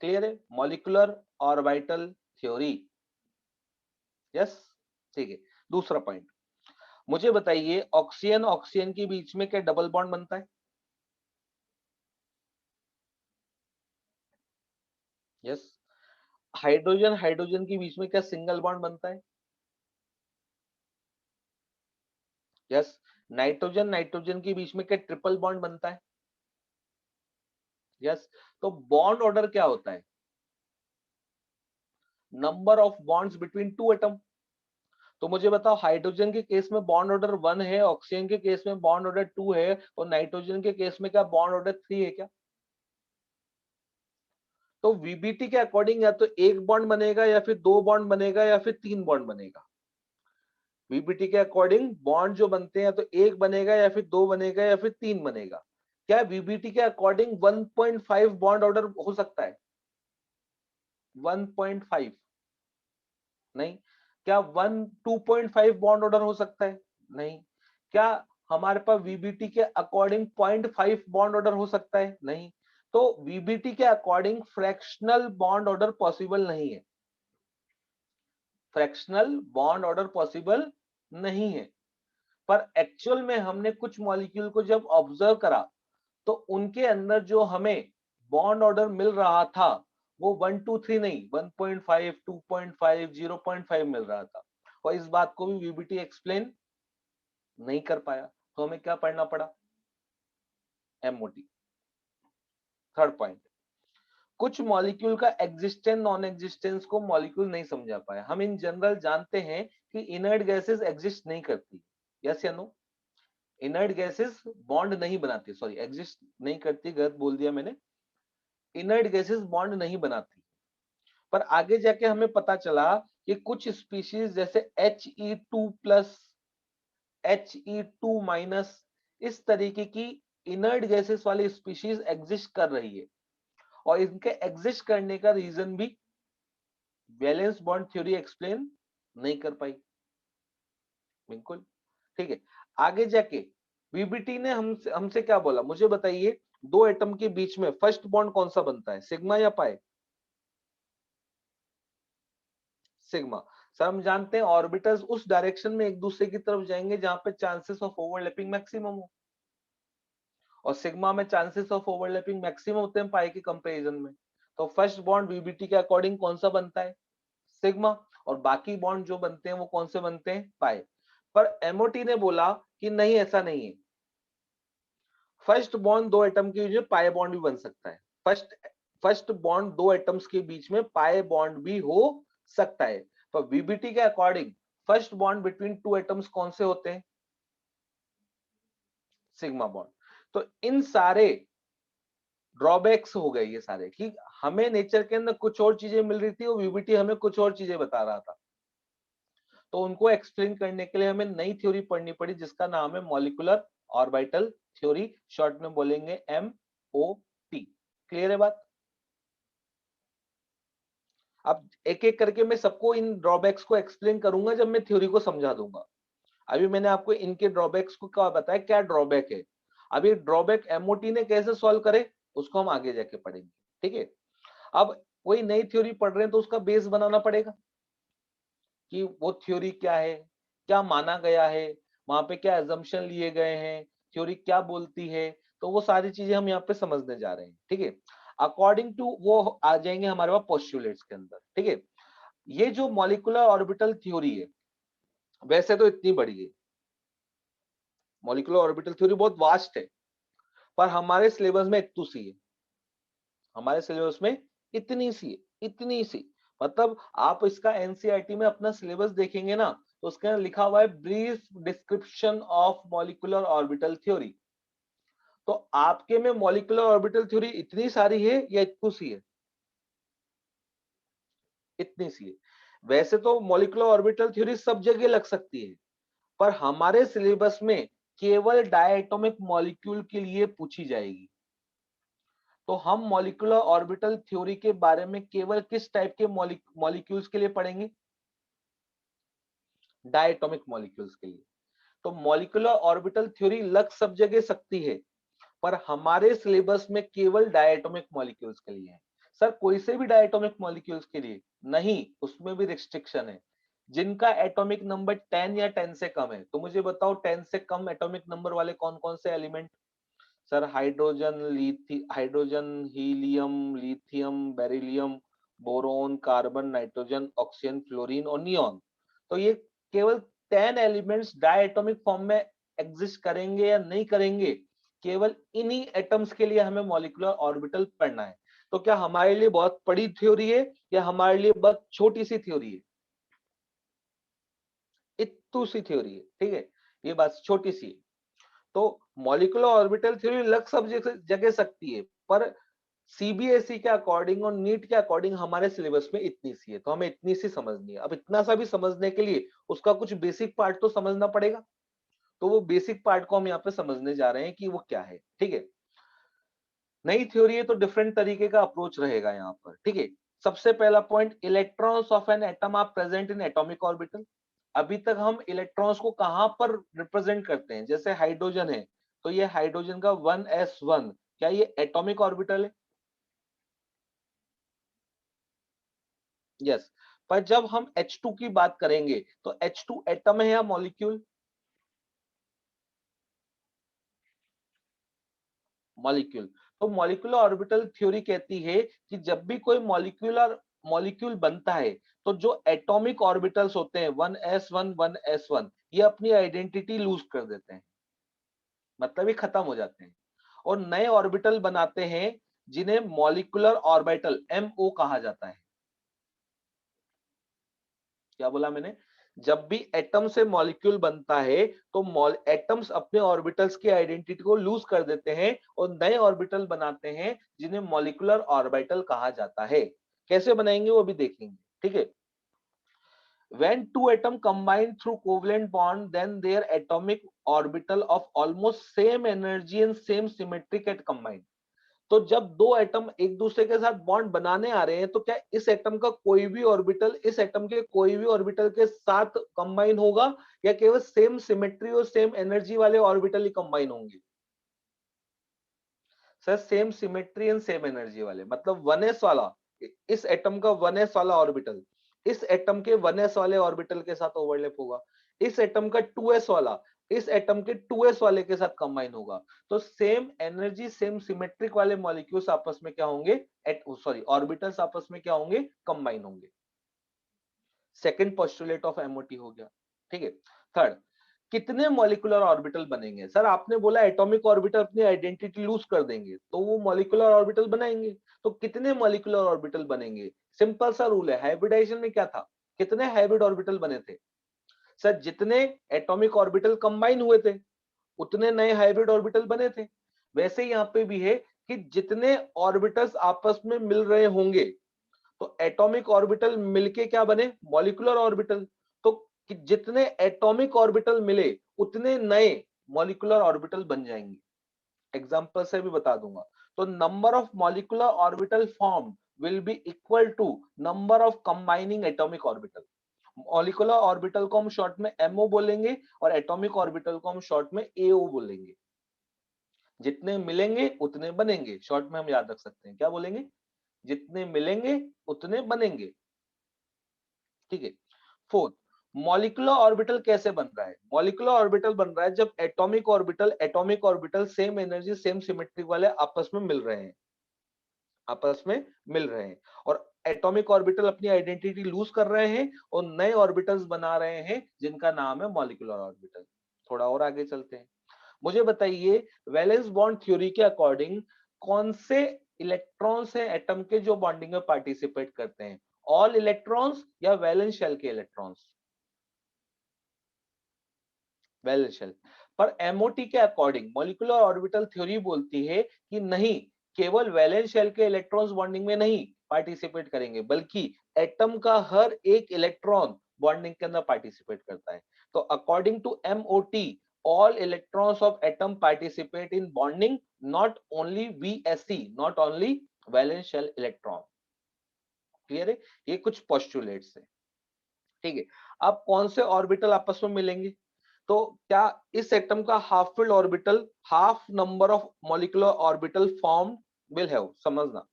क्लियर है? Molecular orbital theory. यस, ठीक है। दूसरा पॉइंट, मुझे बताइए ऑक्सीजन ऑक्सीजन के बीच में क्या डबल बॉन्ड बनता है? यस। हाइड्रोजन हाइड्रोजन के बीच में क्या सिंगल बॉन्ड बनता है? यस। नाइट्रोजन नाइट्रोजन के बीच में क्या ट्रिपल बॉन्ड बनता है? यस। तो बॉन्ड ऑर्डर क्या होता है? Number of bonds between two atom. तो मुझे बताओ हाइड्रोजन के केस में बॉन्ड ऑर्डर 1 है, ऑक्सीजन के केस में बॉन्ड ऑर्डर 2 है, और नाइट्रोजन के केस में क्या बॉन्ड ऑर्डर 3 है क्या? तो वीबीटी के अकॉर्डिंग या तो एक बॉन्ड बनेगा या फिर दो बॉन्ड बनेगा या फिर तीन बॉन्ड बनेगा। वीबीटी के अकॉर्डिंग बॉन्ड जो बनते हैं तो एक बनेगा या फिर दो बनेगा या फिर तीन बनेगा। क्या वीबीटी के अकॉर्डिंग 1.5 बॉन्ड ऑर्डर हो सकता है? 1.5 नहीं। क्या 2.5 बॉन्ड ऑर्डर हो सकता है? नहीं। क्या हमारे पास वीबीटी के अकॉर्डिंग 0.5 बॉन्ड ऑर्डर हो सकता है? नहीं। तो वीबीटी के according fractional bond order possible नहीं है। फ्रैक्शनल बॉन्ड ऑर्डर पॉसिबल नहीं है। पर एक्चुअल में हमने कुछ मॉलिक्यूल को जब ऑब्जर्व करा तो उनके अंदर जो हमें बॉन्ड ऑर्डर मिल रहा था वो 1 2 3 नहीं, 1.5 2.5 0.5 मिल रहा था। और इस बात को भी वीबीटी एक्सप्लेन नहीं कर पाया, तो हमें क्या पढ़ना पड़ा? एमओटी। थर्ड पॉइंट, कुछ मॉलिक्यूल का एग्जिस्टेंस नॉन एग्जिस्टेंस को मॉलिक्यूल नहीं समझा पाया। हम इन जनरल जानते हैं कि इनर्ट गैसेस एग्जिस्ट नहीं करती, यस या नो? इनर्ट गैसेस बॉन्ड नहीं बनाती, सॉरी एग्जिस्ट नहीं करती, गलत बोल दिया मैंने। इनर्ट गैसेस बॉन्ड नहीं बनाती। पर आगे जाके हमें पता चला कि कुछ स्पीशीज जैसे He2+, He2-, इस तरीके की इनर्ट गैसेस वाली स्पीशीज एग्जिस्ट कर रही है। और इनके एग्जिस्ट करने का रीजन भी वैलेंस बॉन्ड थ्योरी एक्सप्लेन नहीं कर पाई। बिल्कुल ठीक है। आगे जाके वीबीटी ने हमसे क्या बोला, मुझे बताइए, दो एटम के बीच में फर्स्ट बॉन्ड कौन सा बनता है, सिग्मा या पाई? सिग्मा। सर हम जानते हैं ऑर्बिटल्स उस डायरेक्शन में एक दूसरे की तरफ जाएंगे जहां पे चांसेस ऑफ ओवरलैपिंग मैक्सिमम हो, और सिग्मा में चांसेस ऑफ ओवरलैपिंग मैक्सिमम होते हैं पाई के कंपैरिजन में। तो फर्स्ट बॉन्ड वीबीटी के अकॉर्डिंग कौन सा बनता है? सिग्मा। और बाकी बॉन्ड जो बनते हैं वो कौन से बनते हैं? पाई। पर एमओटी ने बोला कि नहीं, ऐसा नहीं है। फर्स्ट बॉन्ड दो एटम के बीच में पाई बॉन्ड भी बन सकता है। फर्स्ट बॉन्ड दो एटम्स के बीच में पाई बॉन्ड भी हो सकता है। तो वीबीटी के according first bond between two atoms कौन से होते हैं? Sigma bond. तो इन सारे ड्रॉबैक्स हो गए ये सारे, कि हमें नेचर के अंदर कुछ और चीजें मिल रही थी और वीबीटी हमें कुछ और चीजें बता रहा था। तो उनको एक्सप्लेन करने के लिए हमें नई थ्योरी पढ़नी पड़ी जिसका नाम है मॉलिक्यूलर ऑर्बिटल थ्योरी, शॉर्ट में बोलेंगे एमओटी। क्लियर है बात? अब एक एक करके मैं सबको इन ड्रॉबैक्स को एक्सप्लेन करूंगा जब मैं थ्योरी को समझा दूंगा। अभी मैंने आपको इनके ड्रॉबैक्स को क्या बताया, क्या ड्रॉबैक है। अभी ड्रॉबैक एमओटी ने कैसे सॉल्व करे उसको हम आगे जाके पढ़ेंगे, ठीक है। अब कोई नई थ्योरी पढ़ रहे हैं तो उसका बेस बनाना पड़ेगा कि वो थ्योरी क्या है, क्या माना गया है, वहां पे क्या एजम्पशन लिए गए हैं, थ्योरी क्या बोलती है। तो वो सारी चीजें हम यहाँ पे समझने जा रहे हैं, ठीक है। अकॉर्डिंग टू वो आ जाएंगे हमारे पास पोस्टुलेट्स के अंदर, ठीक है। ये जो मॉलिक्यूलर ऑर्बिटल थ्योरी है वैसे तो इतनी बड़ी है, मॉलिक्यूलर ऑर्बिटल थ्योरी बहुत वास्ट है, पर हमारे सिलेबस में इतनी सी है, हमारे सिलेबस में इतनी सी है, इतनी सी। मतलब आप इसका एनसीईआरटी में अपना सिलेबस देखेंगे ना तो उसके अंदर लिखा हुआ है brief description of molecular orbital theory. तो आपके में मॉलिक्यूलर ऑर्बिटल थ्योरी इतनी सारी है या इतनी सी है? इतनी सी है। वैसे तो मॉलिक्यूलर ऑर्बिटल थ्योरी सब जगह लग सकती है, पर हमारे सिलेबस में केवल डायटोमिक मॉलिक्यूल के लिए पूछी जाएगी। तो हम मॉलिक्यूलर ऑर्बिटल थ्योरी के बारे में केवल किस टाइप के मॉलिक्यूल्स के लिए पढ़ेंगे? डायटोमिक मॉलिक्यूल्स के लिए। तो मॉलिक्यूलर ऑर्बिटल थ्योरी लग सब जगह सकती है, पर हमारे सिलेबस में केवल डायटोमिक मॉलिक्यूल्स के लिए है। सर कोई से भी डायटोमिक मॉलिक्यूल्स के लिए नहीं, उसमें भी रिस्ट्रिक्शन है। जिनका एटॉमिक नंबर 10 या 10 से कम है, तो मुझे बताओ 10 से कम एटॉमिक नंबर वाले कौन कौन से element? Sir hydrogen, helium, lithium, beryllium, boron, carbon, nitrogen, oxygen, fluorine और नियॉन। तो ये केवल 10 एलिमेंट्स डायटोमिक फॉर्म में एग्जिस्ट करेंगे या नहीं करेंगे, केवल इन्हीं एटम्स के लिए हमें मॉलिक्यूलर ऑर्बिटल पढ़ना है। तो क्या हमारे लिए बहुत बड़ी थ्योरी है या हमारे लिए बहुत छोटी सी थ्योरी है? इतनी सी थ्योरी है, ठीक है, ये बात छोटी सी है। तो मॉलिक्यूलर ऑर्बिटल थ्योरी लग सब जगह सकती है, पर सीबीएसई के अकॉर्डिंग और नीट के अकॉर्डिंग हमारे सिलेबस में इतनी सी है, तो हमें इतनी सी समझनी है। अब इतना सा भी समझने के लिए उसका कुछ बेसिक पार्ट तो समझना पड़ेगा, तो वो बेसिक पार्ट को हम यहाँ पे समझने जा रहे हैं कि वो क्या है, ठीक है। नई थ्योरी है तो डिफरेंट तरीके का अप्रोच रहेगा यहाँ पर, ठीक है। सबसे पहला point, electrons of an atom are present in atomic orbital. अभी तक हम इलेक्ट्रॉन्स को कहां पर रिप्रेजेंट करते हैं, जैसे हाइड्रोजन है तो ये हाइड्रोजन का 1s1, क्या ये एटॉमिक ऑर्बिटल है? यस। पर जब हम H2 की बात करेंगे तो H2 एटम है या मॉलिक्यूल? मॉलिक्यूल। तो मॉलिक्यूलर ऑर्बिटल थ्योरी कहती है कि जब भी कोई मॉलिक्यूल बनता है तो जो एटॉमिक ऑर्बिटल्स होते हैं 1s1 1s1, ये अपनी आइडेंटिटी लूज कर देते हैं, मतलब ये खत्म हो जाते हैं और नए ऑर्बिटल बनाते हैं जिन्हें मॉलिक्यूलर ऑर्बिटल MO कहा जाता है। क्या बोला मैंने? जब भी एटम से मॉलिक्यूल बनता है तो एटम्स अपने ऑर्बिटल्स की आइडेंटिटी को लूज कर देते हैं और नए ऑर्बिटल बनाते हैं जिन्हें मॉलिक्यूलर ऑर्बिटल कहा जाता है। कैसे बनाएंगे वो भी देखेंगे, ठीक है। When two atoms combine through covalent bond, then their atomic orbital of almost same energy and same symmetry get combined. तो जब दो एटम एक दूसरे के साथ बॉन्ड बनाने आ रहे हैं तो क्या इस एटम का कोई भी ऑर्बिटल इस एटम के कोई भी ऑर्बिटल के साथ कंबाइन होगा, या केवल सेम सिमेट्री और सेम एनर्जी वाले ऑर्बिटल ही कंबाइन होंगे? Sir same symmetry and same energy वाले, मतलब 1s वाला, इस एटम का 1s वाला ऑर्बिटल इस एटम के 1s वाले ऑर्बिटल के साथ ओवरलैप होगा, इस एटम का 2s वाला इस एटम के 2s वाले के साथ कंबाइन होगा। तो सेम एनर्जी सेम सिमेट्रिक वाले मॉलिक्यूल्स आपस में क्या होंगे, ऑर्बिटल्स आपस में क्या होंगे, कंबाइन होंगे। सेकंड पोस्टुलेट ऑफ एमओटी हो गया, ठीक है। थर्ड, कितने मॉलिक्यूलर ऑर्बिटल बनेंगे? सर आपने बोला एटॉमिक ऑर्बिटल अपनी आइडेंटिटी लूज कर देंगे तो वो मॉलिक्यूलर ऑर्बिटल बनाएंगे, तो कितने मॉलिक्यूलर ऑर्बिटल बनेंगे? सिंपल सा रूल है, हाइब्रिडाइजेशन में क्या था, कितने हाइब्रिड ऑर्बिटल बने थे? सर जितने एटॉमिक ऑर्बिटल कंबाइन हुए थे उतने नए हाइब्रिड ऑर्बिटल बने थे। वैसे यहाँ पे भी है कि जितने ऑर्बिटल्स आपस में मिल रहे होंगे तो एटॉमिक ऑर्बिटल मिलके क्या बने, मॉलिक्यूलर ऑर्बिटल। तो कि जितने एटॉमिक ऑर्बिटल मिले उतने नए मॉलिक्यूलर ऑर्बिटल बन जाएंगे। एग्जांपल से भी बता दूंगा। तो number of molecular orbital form will be equal to number of combining atomic orbital. Molecular orbital को हम शॉर्ट में MO बोलेंगे और एटॉमिक ऑर्बिटल को हम शॉर्ट में AO बोलेंगे। जितने मिलेंगे उतने बनेंगे, शॉर्ट में हम याद रख सकते हैं, क्या बोलेंगे, जितने मिलेंगे उतने बनेंगे, ठीक है। फोर्थ, मॉलिक्यूलर ऑर्बिटल कैसे बन रहा है? मॉलिक्यूलर ऑर्बिटल बन रहा है जब atomic orbital same energy same symmetric वाले आपस में मिल रहे हैं, आपस में मिल रहे हैं और एटॉमिक ऑर्बिटल अपनी आइडेंटिटी लूज कर रहे हैं और नए ऑर्बिटल्स बना रहे हैं जिनका नाम है मॉलिक्यूलर ऑर्बिटल। थोड़ा और आगे चलते हैं। मुझे बताइए वैलेंस बॉन्ड थ्योरी के अकॉर्डिंग कौन से इलेक्ट्रॉन्स हैं एटम के जो बॉन्डिंग में पार्टिसिपेट करते हैं, ऑल इलेक्ट्रॉन्स या वैलेंस शेल के इलेक्ट्रॉन्स? Valence shell. पर एमओटी के अकॉर्डिंग मॉलिक्यूलर ऑर्बिटल थ्योरी बोलती है कि नहीं, केवल वैलेंस शेल के इलेक्ट्रॉन्स बॉन्डिंग में नहीं पार्टिसिपेट करेंगे बल्कि एटम का हर एक इलेक्ट्रॉन बॉन्डिंग के अंदर पार्टिसिपेट करता है। तो according to MOT all electrons of atom participate in bonding, not only VSE, not only valence shell electron। Clear है? ये कुछ पोस्टुलेट्स है, ठीक है। अब कौन से ऑर्बिटल आपस में मिलेंगे? तो क्या इस एटम का half filled orbital half number of molecular orbital form will have, समझना।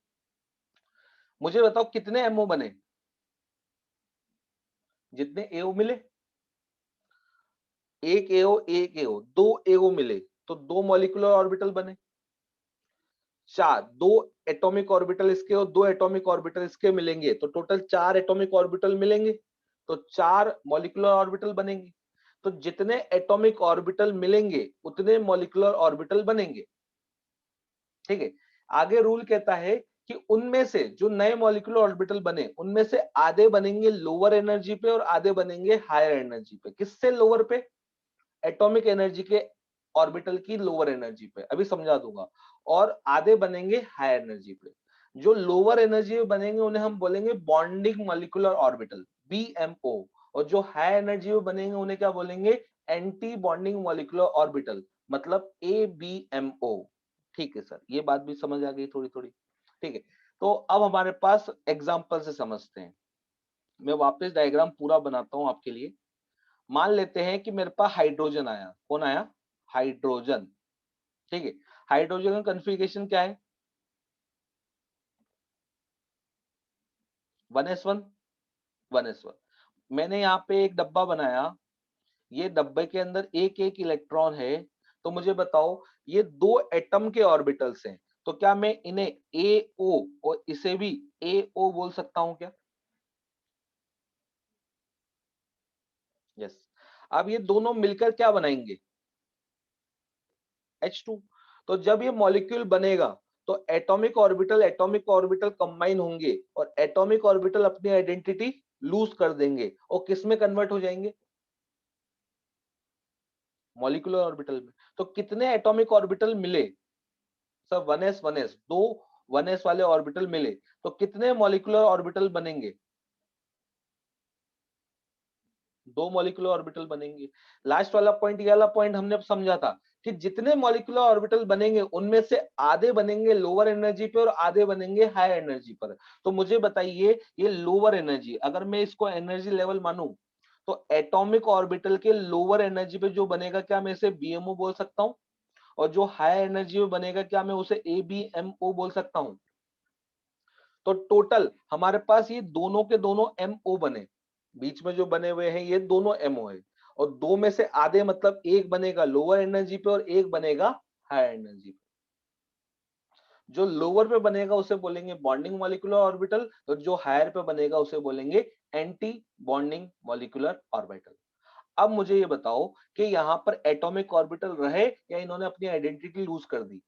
मुझे बताओ कितने एमओ बने, जितने एओ मिले, एक एओ दो एओ मिले तो दो मॉलिक्यूलर ऑर्बिटल बने। चार, दो एटॉमिक ऑर्बिटल इसके और दो एटॉमिक ऑर्बिटल इसके मिलेंगे तो टोटल चार एटॉमिक ऑर्बिटल मिलेंगे, तो चार मॉलिक्यूलर ऑर्बिटल बनेंगे। तो जितने एटॉमिक ऑर्बिटल मिलेंगे उतने मॉलिक्यूलर ऑर्बिटल बनेंगे, ठीक है। आगे रूल कहता है कि उनमें से जो नए मॉलिक्यूलर ऑर्बिटल बने उनमें से आधे बनेंगे लोअर एनर्जी पे और आधे बनेंगे हायर एनर्जी पे। किससे लोअर पे? एटॉमिक एनर्जी के ऑर्बिटल की लोअर एनर्जी पे, अभी समझा दूंगा। और आधे बनेंगे हायर एनर्जी पे। जो लोअर एनर्जी पे बनेंगे उन्हें हम बोलेंगे बॉन्डिंग मॉलिक्यूलर ऑर्बिटल, BMO। और जो हाई एनर्जी पे बनेंगे उन्हें क्या बोलेंगे? एंटी बॉन्डिंग मॉलिक्यूलर ऑर्बिटल, मतलब ABMO। ठीक है सर, ये बात भी समझ आ गई थोड़ी थोड़ी। ठीक है, तो अब हमारे पास एग्जांपल से समझते हैं। मैं वापस डायग्राम पूरा बनाता हूं आपके लिए। मान लेते हैं कि मेरे पास हाइड्रोजन आया। कौन आया? हाइड्रोजन। ठीक है, हाइड्रोजन का कॉन्फ़िगरेशन क्या है? 1s1 1s1। मैंने यहाँ पे एक डब्बा बनाया, ये डब्बे के अंदर एक एक इलेक्ट्रॉन है। तो मुझे बताओ, ये दो एटम के ऑर्बिटल्स हैं, तो क्या मैं इन्हें AO और इसे भी AO बोल सकता हूं क्या? यस। अब ये दोनों मिलकर क्या बनाएंगे? H2। तो जब ये मॉलिक्यूल बनेगा तो एटॉमिक ऑर्बिटल कंबाइन होंगे और एटॉमिक ऑर्बिटल अपनी आइडेंटिटी लूज कर देंगे और किस में कन्वर्ट हो जाएंगे? मॉलिक्यूलर ऑर्बिटल में। तो कितने एटॉमिक ऑर्बिटल मिले? सब 1s 1s, दो 1s वाले ऑर्बिटल मिले तो कितने मॉलिक्यूलर ऑर्बिटल बनेंगे? दो मॉलिक्यूलर ऑर्बिटल बनेंगे। लास्ट वाला पॉइंट, ये वाला पॉइंट हमने अब समझा था कि जितने मॉलिक्यूलर ऑर्बिटल बनेंगे उनमें से आधे बनेंगे लोअर एनर्जी पे और आधे बनेंगे हाई एनर्जी पर। तो मुझे बताइए, ये लोअर एनर्जी, अगर मैं इसको एनर्जी लेवल मानूं तो एटॉमिक ऑर्बिटल के लोअर एनर्जी पे जो बनेगा, क्या मैं इसे BMO बोल सकता हूं? और जो हाई एनर्जी में बनेगा, क्या मैं उसे ABMO बोल सकता हूं? तो टोटल हमारे पास ये दोनों के दोनों MO बने, बीच में जो बने हुए हैं ये दोनों MO है। और दो में से आधे मतलब एक बनेगा लोअर एनर्जी पे और एक बनेगा हाई एनर्जी पे। जो लोअर पे बनेगा उसे बोलेंगे बॉन्डिंग मॉलिक्यूलर ऑर्बिटल, और जो हायर पे बनेगा उसे बोलेंगे एंटी बॉन्डिंग मॉलिक्यूलर ऑर्बिटल। अब मुझे ये बताओ कि यहाँ पर एटॉमिक ऑर्बिटल रहे या इन्होंने अपनी आइडेंटिटी लूज कर दी?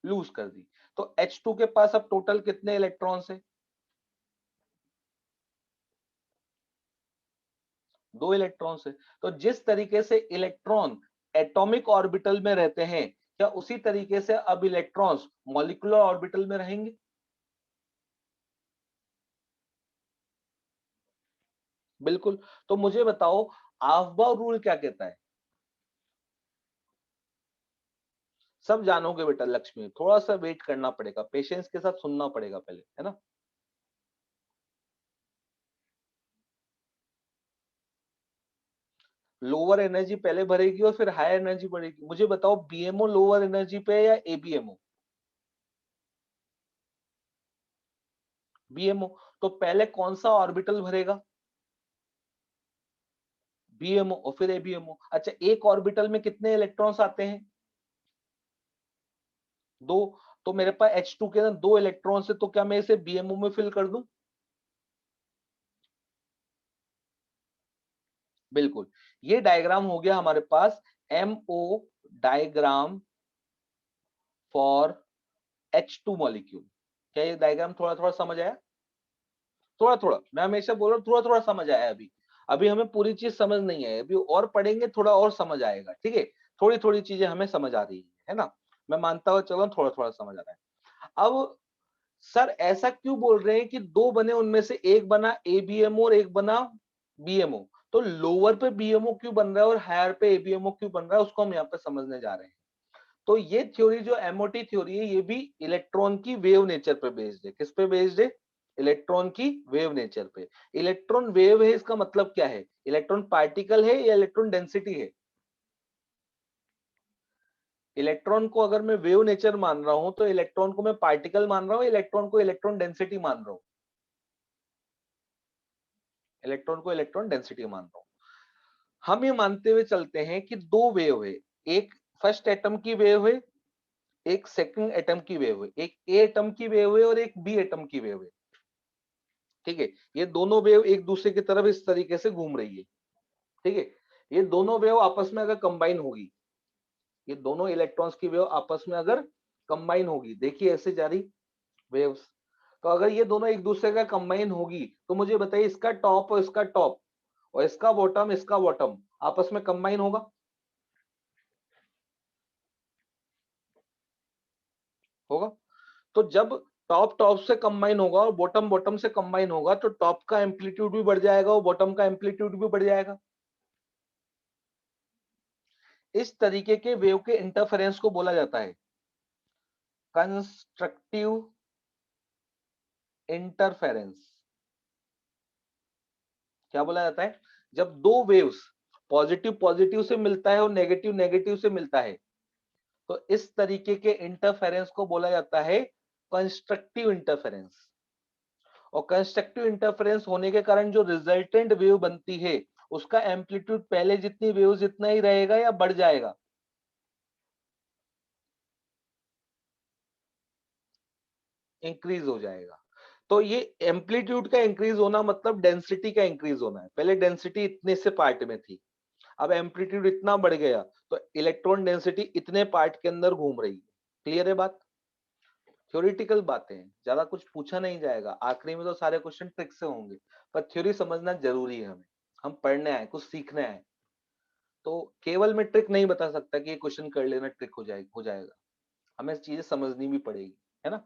लूज कर दी। तो H2 के पास अब टोटल कितने इलेक्ट्रॉन्स है? दो इलेक्ट्रॉन्स है। तो जिस तरीके से इलेक्ट्रॉन एटॉमिक ऑर्बिटल में रहते हैं, क्या उसी तरीके से अब इलेक्ट्रॉन्स मॉलिक्यूलर ऑर्बिटल में रहेंगे? बिल्कुल। तो मुझे बताओ, आफ्बाउ रूल क्या कहता है? सब जानोगे बेटा लक्ष्मी, थोड़ा सा वेट करना पड़ेगा, पेशेंस के साथ सुनना पड़ेगा पहले, है ना। लोअर एनर्जी पहले भरेगी और फिर हाई एनर्जी बढ़ेगी। मुझे बताओ, BMO लोअर एनर्जी पे है या ABMO? BMO। तो पहले कौन सा ऑर्बिटल भरेगा? BMO और फिर ABMO। अच्छा, एक ऑर्बिटल में कितने इलेक्ट्रॉन्स आते हैं? दो। तो मेरे पास H2 के अंदर दो इलेक्ट्रॉन्स है, तो क्या मैं इसे BMO में फिल कर दूं? बिल्कुल। ये डायग्राम हो गया हमारे पास MO diagram for H2 molecule. क्या ये डायग्राम थोड़ा थोड़ा समझ आया? थोड़ा थोड़ा, मैं हमेशा बोल रहा हूँ थोड़ा थोड़ा समझ आया। अभी अभी हमें पूरी चीज समझ नहीं है, अभी और पढ़ेंगे थोड़ा और समझ आएगा। ठीक है, थोड़ी थोड़ी चीजें हमें समझ आ रही है ना। मैं मानता हूँ, चलो थोड़ा थोड़ा समझ आ रहा है। अब सर ऐसा क्यों बोल रहे हैं कि दो बने उनमें से एक बना ABMO और एक बना BMO? तो लोअर पे BMO क्यों बन रहा है और हायर पे ABMO क्यों बन रहा है, उसको हम यहाँ पे समझने जा रहे हैं। तो ये थ्योरी जो MOT थ्योरी है, ये भी इलेक्ट्रॉन की वेव नेचर पे बेस्ड है। किस पे बेस्ड है? इलेक्ट्रॉन की वेव नेचर पे। इलेक्ट्रॉन वेव है, इसका मतलब क्या है? इलेक्ट्रॉन पार्टिकल है या इलेक्ट्रॉन डेंसिटी है? इलेक्ट्रॉन को अगर मैं वेव नेचर मान रहा हूं तो इलेक्ट्रॉन को मैं पार्टिकल मान रहा हूं, इलेक्ट्रॉन को इलेक्ट्रॉन डेंसिटी मान रहा हूं? इलेक्ट्रॉन को इलेक्ट्रॉन डेंसिटी मान रहा हूं। हम ये मानते हुए चलते हैं कि दो वेव है, एक फर्स्ट एटम की वेव है, एक सेकंड एटम की वेव है, एक ए एटम की वेव है और एक बी एटम की वेव है। ठीक है, ये दोनों वेव एक दूसरे की तरफ इस तरीके से घूम रही है। ठीक है, ये दोनों वेव आपस में अगर कंबाइन होगी, ये दोनों इलेक्ट्रॉन्स की वेव आपस में अगर कंबाइन होगी, देखिए ऐसे जा रही वेव्स। तो अगर ये दोनों एक दूसरे का कंबाइन होगी तो मुझे बताइए इसका टॉप और इसका टॉप और इसका बॉटम आपस में कंबाइन होगा? होगा। तो जब टॉप टॉप से कंबाइन होगा और बॉटम बॉटम से कंबाइन होगा तो टॉप का एम्पलीट्यूड भी बढ़ जाएगा और बॉटम का एम्पलीट्यूड भी बढ़ जाएगा। इस तरीके के वेव के इंटरफेरेंस को बोला जाता है कंस्ट्रक्टिव इंटरफेरेंस। क्या बोला जाता है? जब दो वेव्स पॉजिटिव पॉजिटिव से मिलता है और नेगेटिव नेगेटिव से मिलता है तो इस तरीके के इंटरफेरेंस को बोला जाता है कंस्ट्रक्टिव इंटरफेरेंस। और कंस्ट्रक्टिव इंटरफेरेंस होने के कारण जो रिजल्टेंट वेव बनती है उसका एम्पलीट्यूड पहले जितनी वेव जितना ही रहेगा या बढ़ जाएगा? इंक्रीज हो जाएगा। तो ये एम्पलीट्यूड का इंक्रीज होना मतलब डेंसिटी का इंक्रीज होना है। पहले डेंसिटी इतने से पार्ट में थी, अब एम्पलीट्यूड इतना बढ़ गया तो इलेक्ट्रॉन डेंसिटी इतने पार्ट के अंदर घूम रही है। क्लियर है बात? थ्योरेटिकल बातें हैं, ज्यादा कुछ पूछा नहीं जाएगा, आखिरी में तो सारे क्वेश्चन ट्रिक से होंगे, पर थ्योरी समझना जरूरी है हमें। हम पढ़ने आए, कुछ सीखने आए, तो केवल मैं ट्रिक नहीं बता सकता कि ये क्वेश्चन कर लेना ट्रिक हो जाएगा। हमें चीजें समझनी भी पड़ेगी, है ना?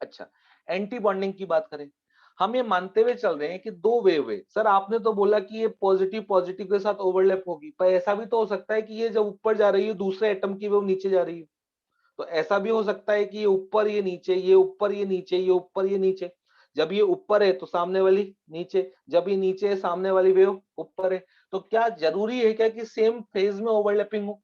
अच्छा, एंटी बॉन्डिंग की बात करें, हम ये मानते हुए चल रहे हैं कि दो वेव है। सर आपने तो बोला कि ये पॉजिटिव पॉजिटिव के साथ ओवरलैप होगी, पर ऐसा भी तो हो सकता है कि ये जब ऊपर जा रही है दूसरे एटम की वेव नीचे जा रही है। तो ऐसा भी हो सकता है कि ये ऊपर ये नीचे, ये ऊपर ये नीचे, ये ऊपर ये नीचे। जब ये ऊपर है तो सामने वाली नीचे, जब ये नीचे है सामने वाली वेव ऊपर है। तो क्या जरूरी है क्या कि सेम फेज में ओवरलैपिंग हो?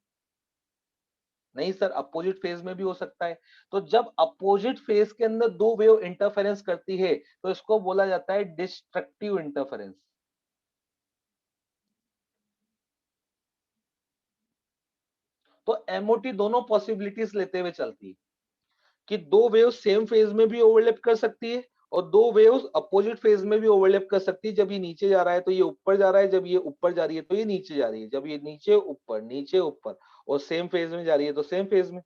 नहीं सर, अपोजिट फेज में भी हो सकता है। तो जब अपोजिट फेज के अंदर दो वेव इंटरफेरेंस करती है तो इसको बोला जाता है डिस्ट्रक्टिव इंटरफेरेंस। तो एमओटी दोनों पॉसिबिलिटीज लेते हुए चलती है कि दो वेव सेम फेज में भी ओवरलैप कर सकती है और दो वेव्स अपोजिट फेज में भी ओवरलैप कर सकती है। जब ये नीचे जा रहा है तो ये ऊपर जा रहा है, जब ये ऊपर जा रही है तो ये नीचे जा रही है, जब ये नीचे ऊपर और सेम फेज में जा रही है तो सेम फेज में।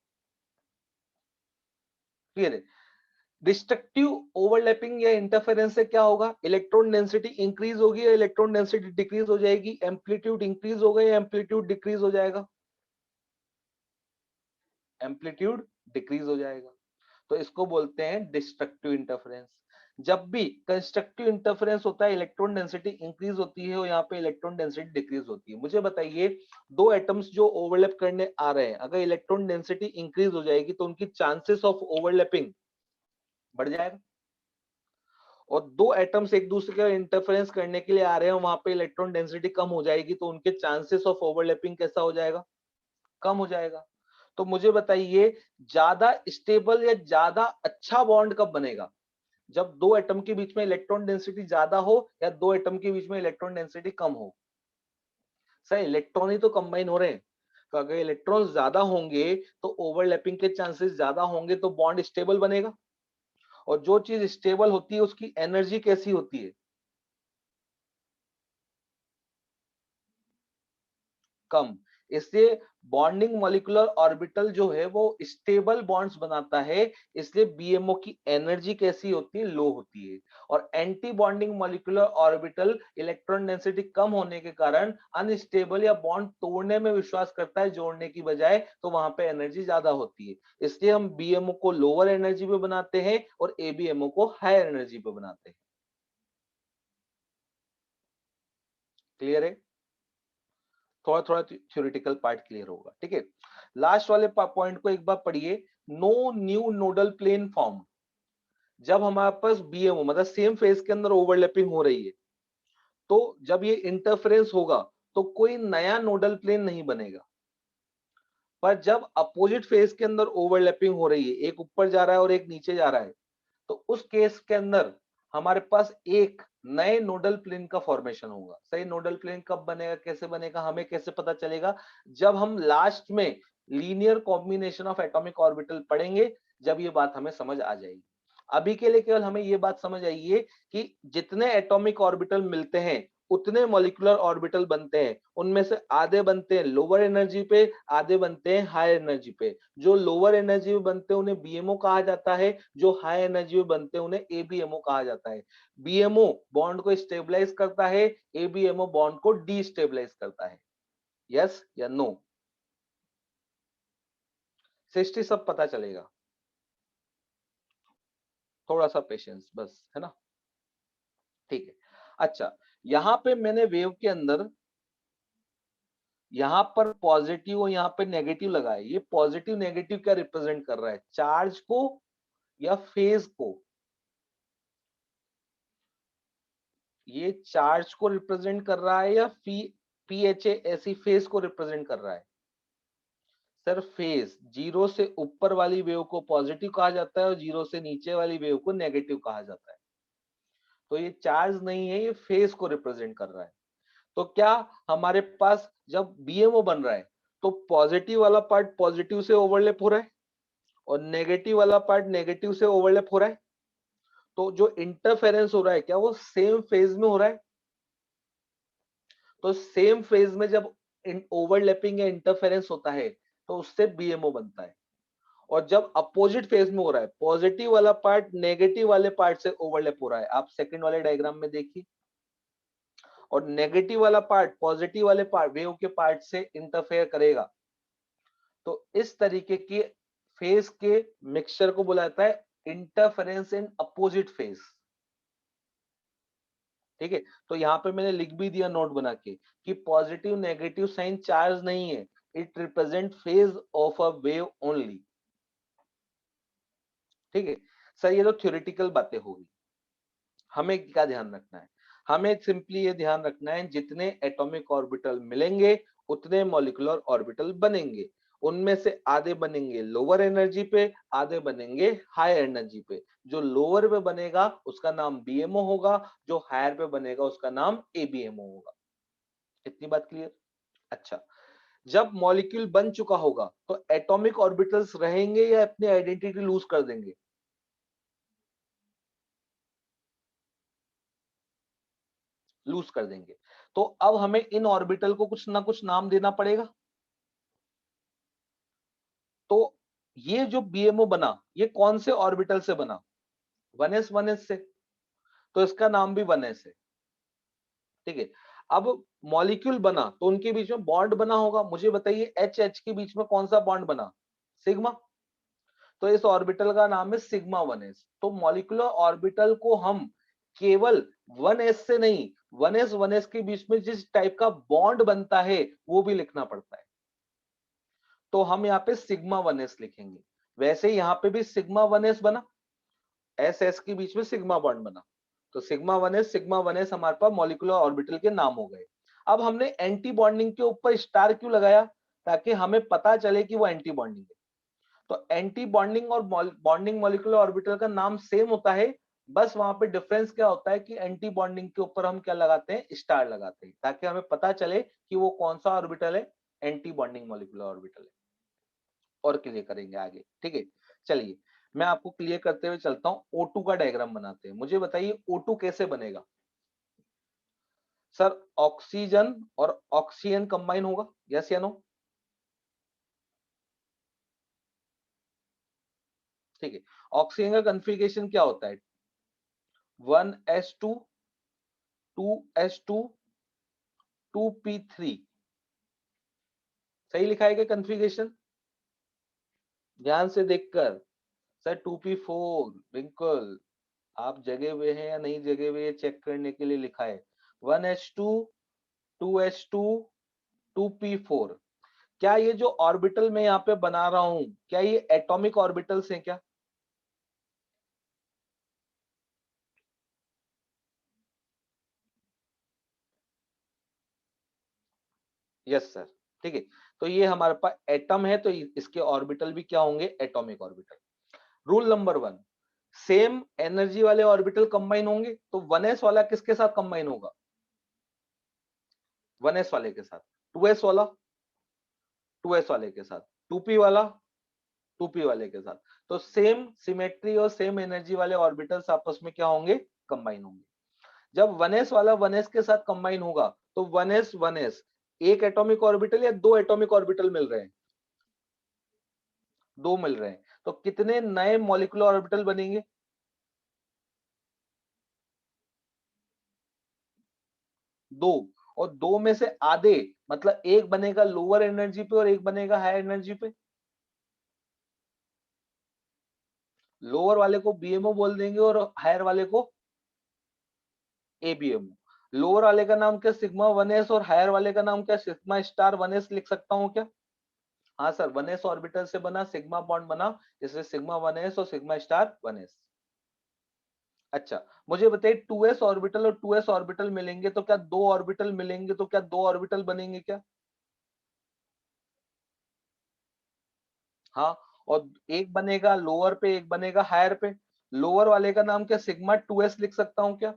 क्लियर है? डिस्ट्रक्टिव ओवरलैपिंग या इंटरफेरेंस से क्या होगा? इलेक्ट्रॉन डेंसिटी इंक्रीज होगी या इलेक्ट्रॉन डेंसिटी डिक्रीज हो जाएगी? एम्पलीट्यूड इंक्रीज होगा या एम्पलीट्यूड डिक्रीज हो जाएगा? एम्पलीट्यूड डिक्रीज हो जाएगा। तो इसको बोलते हैं डिस्ट्रक्टिव इंटरफेरेंस। जब भी कंस्ट्रक्टिव इंटरफेरेंस होता है इलेक्ट्रॉन डेंसिटी इंक्रीज होती है और यहाँ पे इलेक्ट्रॉन डेंसिटी डिक्रीज होती है। मुझे बताइए, दो एटम्स जो ओवरलैप करने आ रहे हैं, अगर इलेक्ट्रॉन डेंसिटी इंक्रीज हो जाएगी तो उनकी चांसेस ऑफ ओवरलैपिंग बढ़ जाएगा। और दो एटम्स एक दूसरे का इंटरफेरेंस करने के लिए आ रहे हैं, वहां पे इलेक्ट्रॉन डेंसिटी कम हो जाएगी तो उनके चांसेस ऑफ ओवरलैपिंग कैसा हो जाएगा? कम हो जाएगा। तो मुझे बताइए, ज्यादा स्टेबल या ज्यादा अच्छा बॉन्ड कब बनेगा? जब दो एटम के बीच में इलेक्ट्रॉन डेंसिटी ज्यादा हो या दो एटम के बीच में इलेक्ट्रॉन डेंसिटी कम हो? सर इलेक्ट्रॉन ही तो कंबाइन हो रहे हैं। तो अगर इलेक्ट्रॉन ज्यादा होंगे तो ओवरलैपिंग के चांसेस ज्यादा होंगे तो बॉन्ड स्टेबल बनेगा। और जो चीज स्टेबल होती है उसकी एनर्जी कैसी होती है? कम। इसलिए बॉन्डिंग मॉलिक्यूलर ऑर्बिटल जो है वो स्टेबल बॉन्ड्स बनाता है, इसलिए बीएमओ की एनर्जी कैसी होती है? लो होती है। और anti bonding molecular orbital electron density कम होने के कारण अनस्टेबल या बॉन्ड तोड़ने में विश्वास करता है जोड़ने की बजाय, तो वहां पे एनर्जी ज्यादा होती है। इसलिए हम बीएमओ को लोअर एनर्जी पे बनाते हैं और एबीएमओ को हायर एनर्जी पे बनाते हैं। क्लियर है? थोड़ा थोड़ा थ्योरेटिकल पार्ट क्लियर होगा, ठीक है। लास्ट वाले पॉइंट को एक बार पढ़िए, no new nodal plane form. जब हमारे पास बीएमओ मतलब सेम फेज के अंदर ओवरलैपिंग हो रही है तो जब ये इंटरफेरेंस होगा तो कोई नया नोडल प्लेन नहीं बनेगा। पर जब अपोजिट फेज के अंदर ओवरलैपिंग हो रही है, एक ऊपर जा रहा है और एक नीचे जा रहा है, तो उस केस के अंदर हमारे पास एक नए नोडल प्लेन का फॉर्मेशन होगा। सही, नोडल प्लेन कब बनेगा, कैसे बनेगा, हमें कैसे पता चलेगा? जब हम लास्ट में linear combination of atomic orbital पढ़ेंगे, जब ये बात हमें समझ आ जाएगी। अभी के लिए केवल हमें ये बात समझ आइए कि जितने एटॉमिक ऑर्बिटल मिलते हैं उतने मॉलिक्यूलर ऑर्बिटल बनते हैं। उनमें से आधे बनते हैं लोअर एनर्जी पे, आधे बनते हैं हाई एनर्जी पे। जो लोअर एनर्जी में बनते हैं उन्हें बीएमओ कहा जाता है, जो हाई एनर्जी में बनते हैं उन्हें एबीएमओ कहा जाता है। बीएमओ बॉन्ड को स्टेबलाइज करता है, एबीएमओ बॉन्ड को डीस्टेबलाइज करता है। यस या नो? 60 सब पता चलेगा, थोड़ा सा पेशेंस बस, है ना? ठीक है। अच्छा, यहां पे मैंने वेव के अंदर यहां पर पॉजिटिव और यहां पे नेगेटिव लगाए। ये पॉजिटिव नेगेटिव क्या रिप्रेजेंट कर रहा है? चार्ज को या फेज को? ये चार्ज को रिप्रेजेंट कर रहा है या पीएचए ऐसी फेज को रिप्रेजेंट कर रहा है? सर फेज, जीरो से ऊपर वाली वेव को पॉजिटिव कहा जाता है और जीरो से नीचे वाली वेव को नेगेटिव कहा जाता है। तो ये चार्ज नहीं है, ये फेज को रिप्रेजेंट कर रहा है। तो क्या हमारे पास जब बीएमओ बन रहा है तो पॉजिटिव वाला पार्ट पॉजिटिव से ओवरलैप हो रहा है और नेगेटिव वाला पार्ट नेगेटिव से ओवरलैप हो रहा है। तो जो इंटरफेरेंस हो रहा है क्या वो सेम फेज में हो रहा है? तो सेम फेज में जब ओवरलैपिंग या इंटरफेरेंस होता है तो उससे बीएमओ बनता है। और जब अपोजिट फेज में हो रहा है, पॉजिटिव वाला पार्ट नेगेटिव वाले पार्ट से ओवरलैप हो रहा है, आप सेकंड वाले डायग्राम में देखिए, और नेगेटिव वाला पार्ट पॉजिटिव वाले पार्ट वेव के पार्ट से इंटरफेयर करेगा, तो इस तरीके के फेज के मिक्सचर को बोला जाता है इंटरफेरेंस इन अपोजिट फेज। ठीक है, तो यहाँ पे मैंने लिख भी दिया नोट बना के कि पॉजिटिव नेगेटिव साइन चार्ज नहीं है, it represent phase of a wave only. ठीक है सर, ये तो थ्योरेटिकल बातें होगी। हमें क्या ध्यान रखना है? हमें सिंपली ये ध्यान रखना है जितने एटॉमिक ऑर्बिटल मिलेंगे उतने मॉलिक्यूलर ऑर्बिटल बनेंगे। उनमें से आधे बनेंगे लोअर एनर्जी पे, आधे बनेंगे हायर एनर्जी पे। जो लोअर पे बनेगा उसका नाम बीएमओ होगा, जो हायर पे बनेगा उसका नाम एबीएमओ होगा। इतनी बात क्लियर? अच्छा, जब मॉलिक्यूल बन चुका होगा तो एटॉमिक ऑर्बिटल्स रहेंगे या अपनी आइडेंटिटी लूज कर देंगे? लूज कर देंगे। तो अब हमें इन ऑर्बिटल को कुछ ना कुछ नाम देना पड़ेगा। तो ये जो बीएमओ बना ये कौन से ऑर्बिटल से बना? 1s 1s से, तो इसका नाम भी 1s है। ठीक है, अब मॉलिक्यूल बना तो उनके बीच में बॉन्ड बना होगा। मुझे बताइए एच एच के बीच में कौन सा बॉन्ड बना? सिग्मा। तो इस ऑर्बिटल का नाम है सिग्मा 1s। तो मॉलिक्यूलर ऑर्बिटल को हम केवल 1s से नहीं, 1s 1s के बीच में जिस टाइप का बॉन्ड बनता है वो भी लिखना पड़ता है। तो हम यहाँ पे सिग्मा 1s लिखेंगे। वैसे यहाँ पे भी सिग्मा 1s बना, एस एस के बीच में सिग्मा बॉन्ड बना, तो सिग्मा 1s हमारे पास मॉलिक्यूलर ऑर्बिटल के नाम हो गए। अब हमने एंटी बॉन्डिंग के ऊपर स्टार क्यों लगाया? ताकि हमें पता चले कि वो एंटी बॉन्डिंग है। तो एंटी बॉन्डिंग और बॉन्डिंग मॉलिक्यूलर ऑर्बिटल का नाम सेम होता है, बस वहां पे डिफरेंस क्या होता है कि एंटी बॉन्डिंग के ऊपर हम क्या लगाते हैं? स्टार लगाते हैं, ताकि हमें पता चले कि वो कौन सा ऑर्बिटल है, एंटी बॉन्डिंग मॉलिक्यूलर ऑर्बिटल है। और क्लियर करेंगे आगे। ठीक है, चलिए मैं आपको क्लियर करते हुए चलता हूं। O2 का डायग्राम बनाते हैं। मुझे बताइए O2 कैसे बनेगा? सर ऑक्सीजन और ऑक्सीजन कंबाइन होगा, यस या नो? ठीक है, ऑक्सीजन का कन्फिग्रेशन क्या होता है? 1s2 2s2 2p3। सही लिखा है क्या कन्फिग्रेशन? ध्यान से देखकर। सर 2p4 बिल्कुल। आप जगे हुए हैं या नहीं जगे हुए चेक करने के लिए लिखा है। 1s2 2s2 2p4। क्या ये जो ऑर्बिटल मैं यहाँ पे बना रहा हूं क्या ये एटॉमिक ऑर्बिटल्स हैं क्या? Yes sir. ठीक है, तो ये हमारे पास एटम है तो इसके ऑर्बिटल भी क्या होंगे? Atomic orbital. Rule number 1, same energy वाले ऑर्बिटल कंबाइन होंगे तो 1s वाला किसके साथ कंबाइन होगा? 1s वाले के साथ। 2s वाला 2s वाले के साथ। 2p वाला 2p वाले के साथ। तो सेम सिमेट्री और सेम एनर्जी वाले ऑर्बिटल्स आपस में क्या होंगे? कंबाइन होंगे। जब 1s वाला 1s के साथ कंबाइन होगा तो 1s एक एटॉमिक ऑर्बिटल या दो एटॉमिक ऑर्बिटल मिल रहे हैं? दो मिल रहे हैं। तो कितने नए मॉलिक्यूलर ऑर्बिटल बनेंगे? दो। और दो में से आधे, मतलब एक बनेगा लोअर एनर्जी पे और एक बनेगा हायर एनर्जी पे। लोअर वाले को बीएमओ बोल देंगे और हायर वाले को एबीएमओ। लोअर वाले का नाम क्या सिग्मा 1s और हायर वाले का नाम क्या सिग्मा स्टार 1s लिख सकता हूं क्या? हाँ सर, 1s ऑर्बिटल से बना सिग्मा बॉन्ड बना, इसलिए सिग्मा 1s और सिग्मा स्टार 1s। अच्छा, मुझे बताइए 2s ऑर्बिटल और 2s ऑर्बिटल मिलेंगे तो क्या दो ऑर्बिटल मिलेंगे तो क्या दो ऑर्बिटल बनेंगे क्या? हाँ। और एक बनेगा लोअर पे, एक बनेगा हायर पे। लोअर वाले का नाम क्या सिग्मा 2s लिख सकता हूं क्या?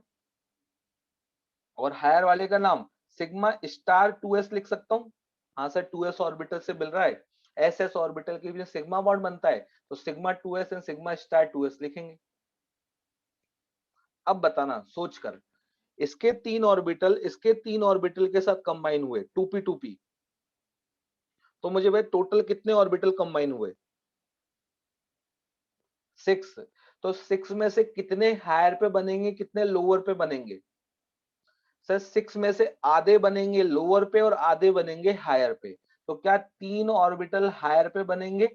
और हायर वाले का नाम सिग्मा स्टार 2s लिख सकता हूं? हाँ सर, 2s ऑर्बिटल से मिल रहा है। एस ऑर्बिटल के बीच सिग्मा बॉन्ड बनता है, तो sigma 2s and sigma star 2s लिखेंगे। अब बताना सोच कर, इसके तीन ऑर्बिटल के साथ कंबाइन हुए 2p 2p, तो मुझे भाई टोटल कितने ऑर्बिटल कंबाइन हुए? 6। तो 6 में से कितने हायर पे बनेंगे, कितने लोअर पे बनेंगे? सर 6 में से आधे बनेंगे लोअर पे और आधे बनेंगे हायर पे। तो क्या तीन ऑर्बिटल हायर पे बनेंगे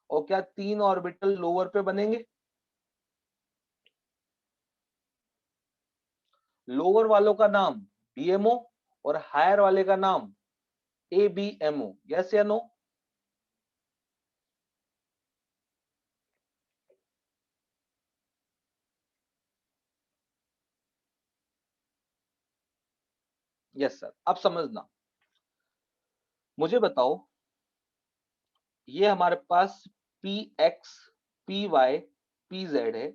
और क्या तीन ऑर्बिटल लोअर पे बनेंगे? लोअर वालों का नाम बीएमओ और हायर वाले का नाम एबीएमओ। यस या नो? Yes sir. अब समझना, मुझे बताओ, ये हमारे पास P X P Y P Z है,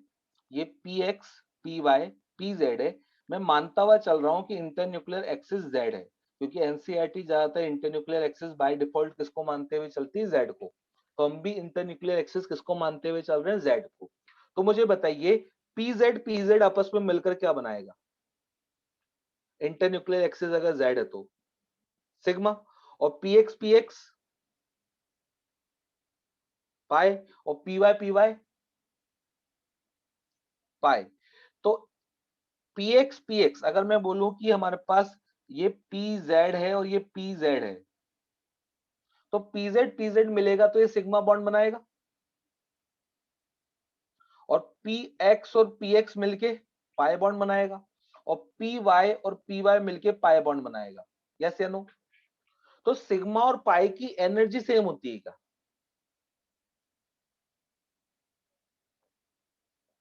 ये P X P Y P Z है। मैं मानता हुआ चल रहा हूं कि इंटरन्यूक्लियर एक्सिस जेड है, क्योंकि एनसीईआरटी ज्यादातर इंटरन्यूक्लियर एक्सिस बाय डिफॉल्ट किसको मानते हुए चलती है? जेड को। तो हम भी इंटरन्यूक्लियर एक्सिस किसको मानते हुए चल रहे हैं? जेड को। तो मुझे बताइए, पी जेड आपस में मिलकर क्या बनाएगा? इंटरन्यूक्लियर एक्सिस अगर जेड है तो सिग्मा, और पी एक्स पाई, और पी वाई पाई। तो पी एक्स अगर मैं बोलूं कि हमारे पास ये पी जेड है और ये पी जेड है, तो पी जेड मिलेगा तो ये सिग्मा बॉन्ड बनाएगा, और पी एक्स और पी एक्स मिलके पाई बॉन्ड बनाएगा, और पी वाई और पी वाई मिलके पाई बॉन्ड बनाएगा। यस या नो? तो सिग्मा और पाई की एनर्जी सेम होती है क्या?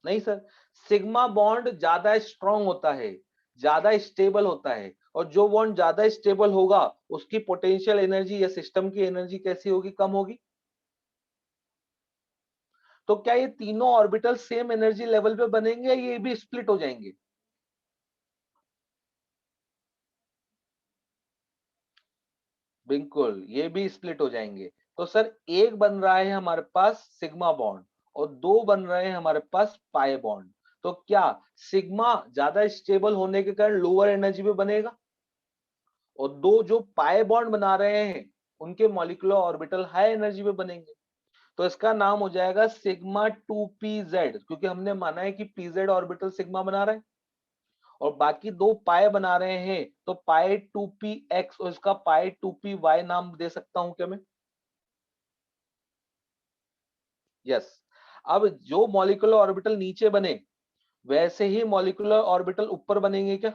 नहीं सर, सिग्मा बॉन्ड ज्यादा स्ट्रांग होता है, ज्यादा स्टेबल होता है, और जो बॉन्ड ज्यादा स्टेबल होगा उसकी पोटेंशियल एनर्जी या सिस्टम की एनर्जी कैसी होगी? कम होगी। तो क्या ये तीनों ऑर्बिटल सेम एनर्जी लेवल पे बनेंगे या ये भी स्प्लिट हो जाएंगे? बिल्कुल, ये भी स्प्लिट हो जाएंगे। तो सर एक बन रहा है हमारे पास सिग्मा बॉन्ड और दो बन रहे हैं हमारे पास पाई बॉन्ड। तो क्या सिग्मा ज्यादा स्टेबल होने के कारण लोअर एनर्जी पे बनेगा, और दो जो पाई बॉन्ड बना रहे हैं उनके मॉलिक्यूलर ऑर्बिटल हाई एनर्जी पे बनेंगे? तो इसका नाम हो जाएगा सिग्मा 2pz, क्योंकि हमने माना है कि pz ऑर्बिटल सिग्मा बना रहा है और बाकी दो पाए बना रहे हैं, तो पाए 2p x और इसका पाए 2py नाम दे सकता हूं क्या मैं? यस। अब जो मॉलिक्यूलर ऑर्बिटल नीचे बने वैसे ही मॉलिक्यूलर ऑर्बिटल ऊपर बनेंगे क्या?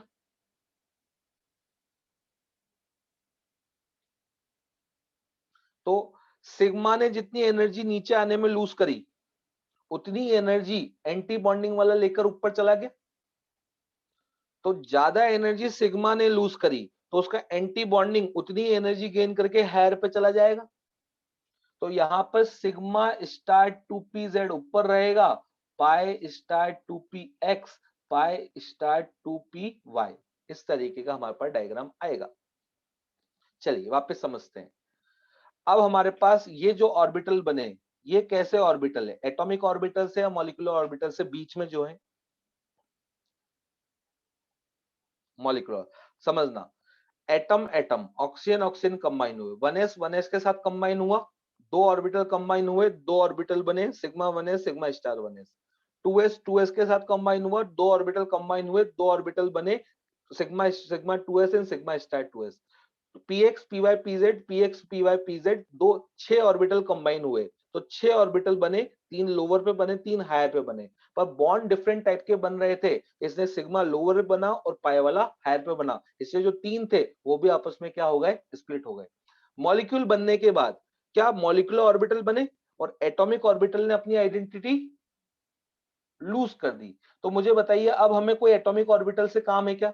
तो सिग्मा ने जितनी एनर्जी नीचे आने में लूज करी उतनी एनर्जी एंटी बॉन्डिंग वाला लेकर ऊपर चला गया। तो ज्यादा एनर्जी सिग्मा ने लूज करी तो उसका एंटी बॉन्डिंग उतनी एनर्जी गेन करके हायर पे चला जाएगा। तो यहां पर सिग्मा स्टार 2pz ऊपर रहेगा, pi star 2px, pi star 2py। इस तरीके का हमारे पास डायग्राम आएगा। चलिए वापस समझते हैं। अब हमारे पास ये जो ऑर्बिटल बने, ये कैसे ऑर्बिटल है? एटॉमिक ऑर्बिटल से या मॉलिक्यूलर ऑर्बिटल से बीच में जो है? मॉलिक्यूलर, समझना, atom atom, oxygen oxygen combine हुए, 1s के साथ कंबाइन हुआ, दो ऑर्बिटल कंबाइन हुए, दो ऑर्बिटल बने, sigma 1s sigma star 1s, 2s के साथ कंबाइन हुआ, दो ऑर्बिटल कंबाइन हुए, दो ऑर्बिटल बने, sigma sigma 2s and sigma star 2s, px py pz px py pz, दो 6 ऑर्बिटल कंबाइन हुए, तो 6 ऑर्बिटल बने, तीन लोअर पे बने, तीन हायर पे बने, पर बॉन्ड डिफरेंट टाइप के बन रहे थे, इसने सिग्मा लोअर पे बना और पाई वाला हायर पे बना, इससे जो तीन थे वो भी आपस में क्या हो गए, स्प्लिट हो गए। मॉलिक्यूल बनने के बाद क्या मॉलिक्यूलर ऑर्बिटल बने और एटॉमिक ऑर्बिटल ने अपनी आइडेंटिटी लूज कर दी। तो मुझे बताइए अब हमें कोई एटॉमिक ऑर्बिटल से काम है क्या?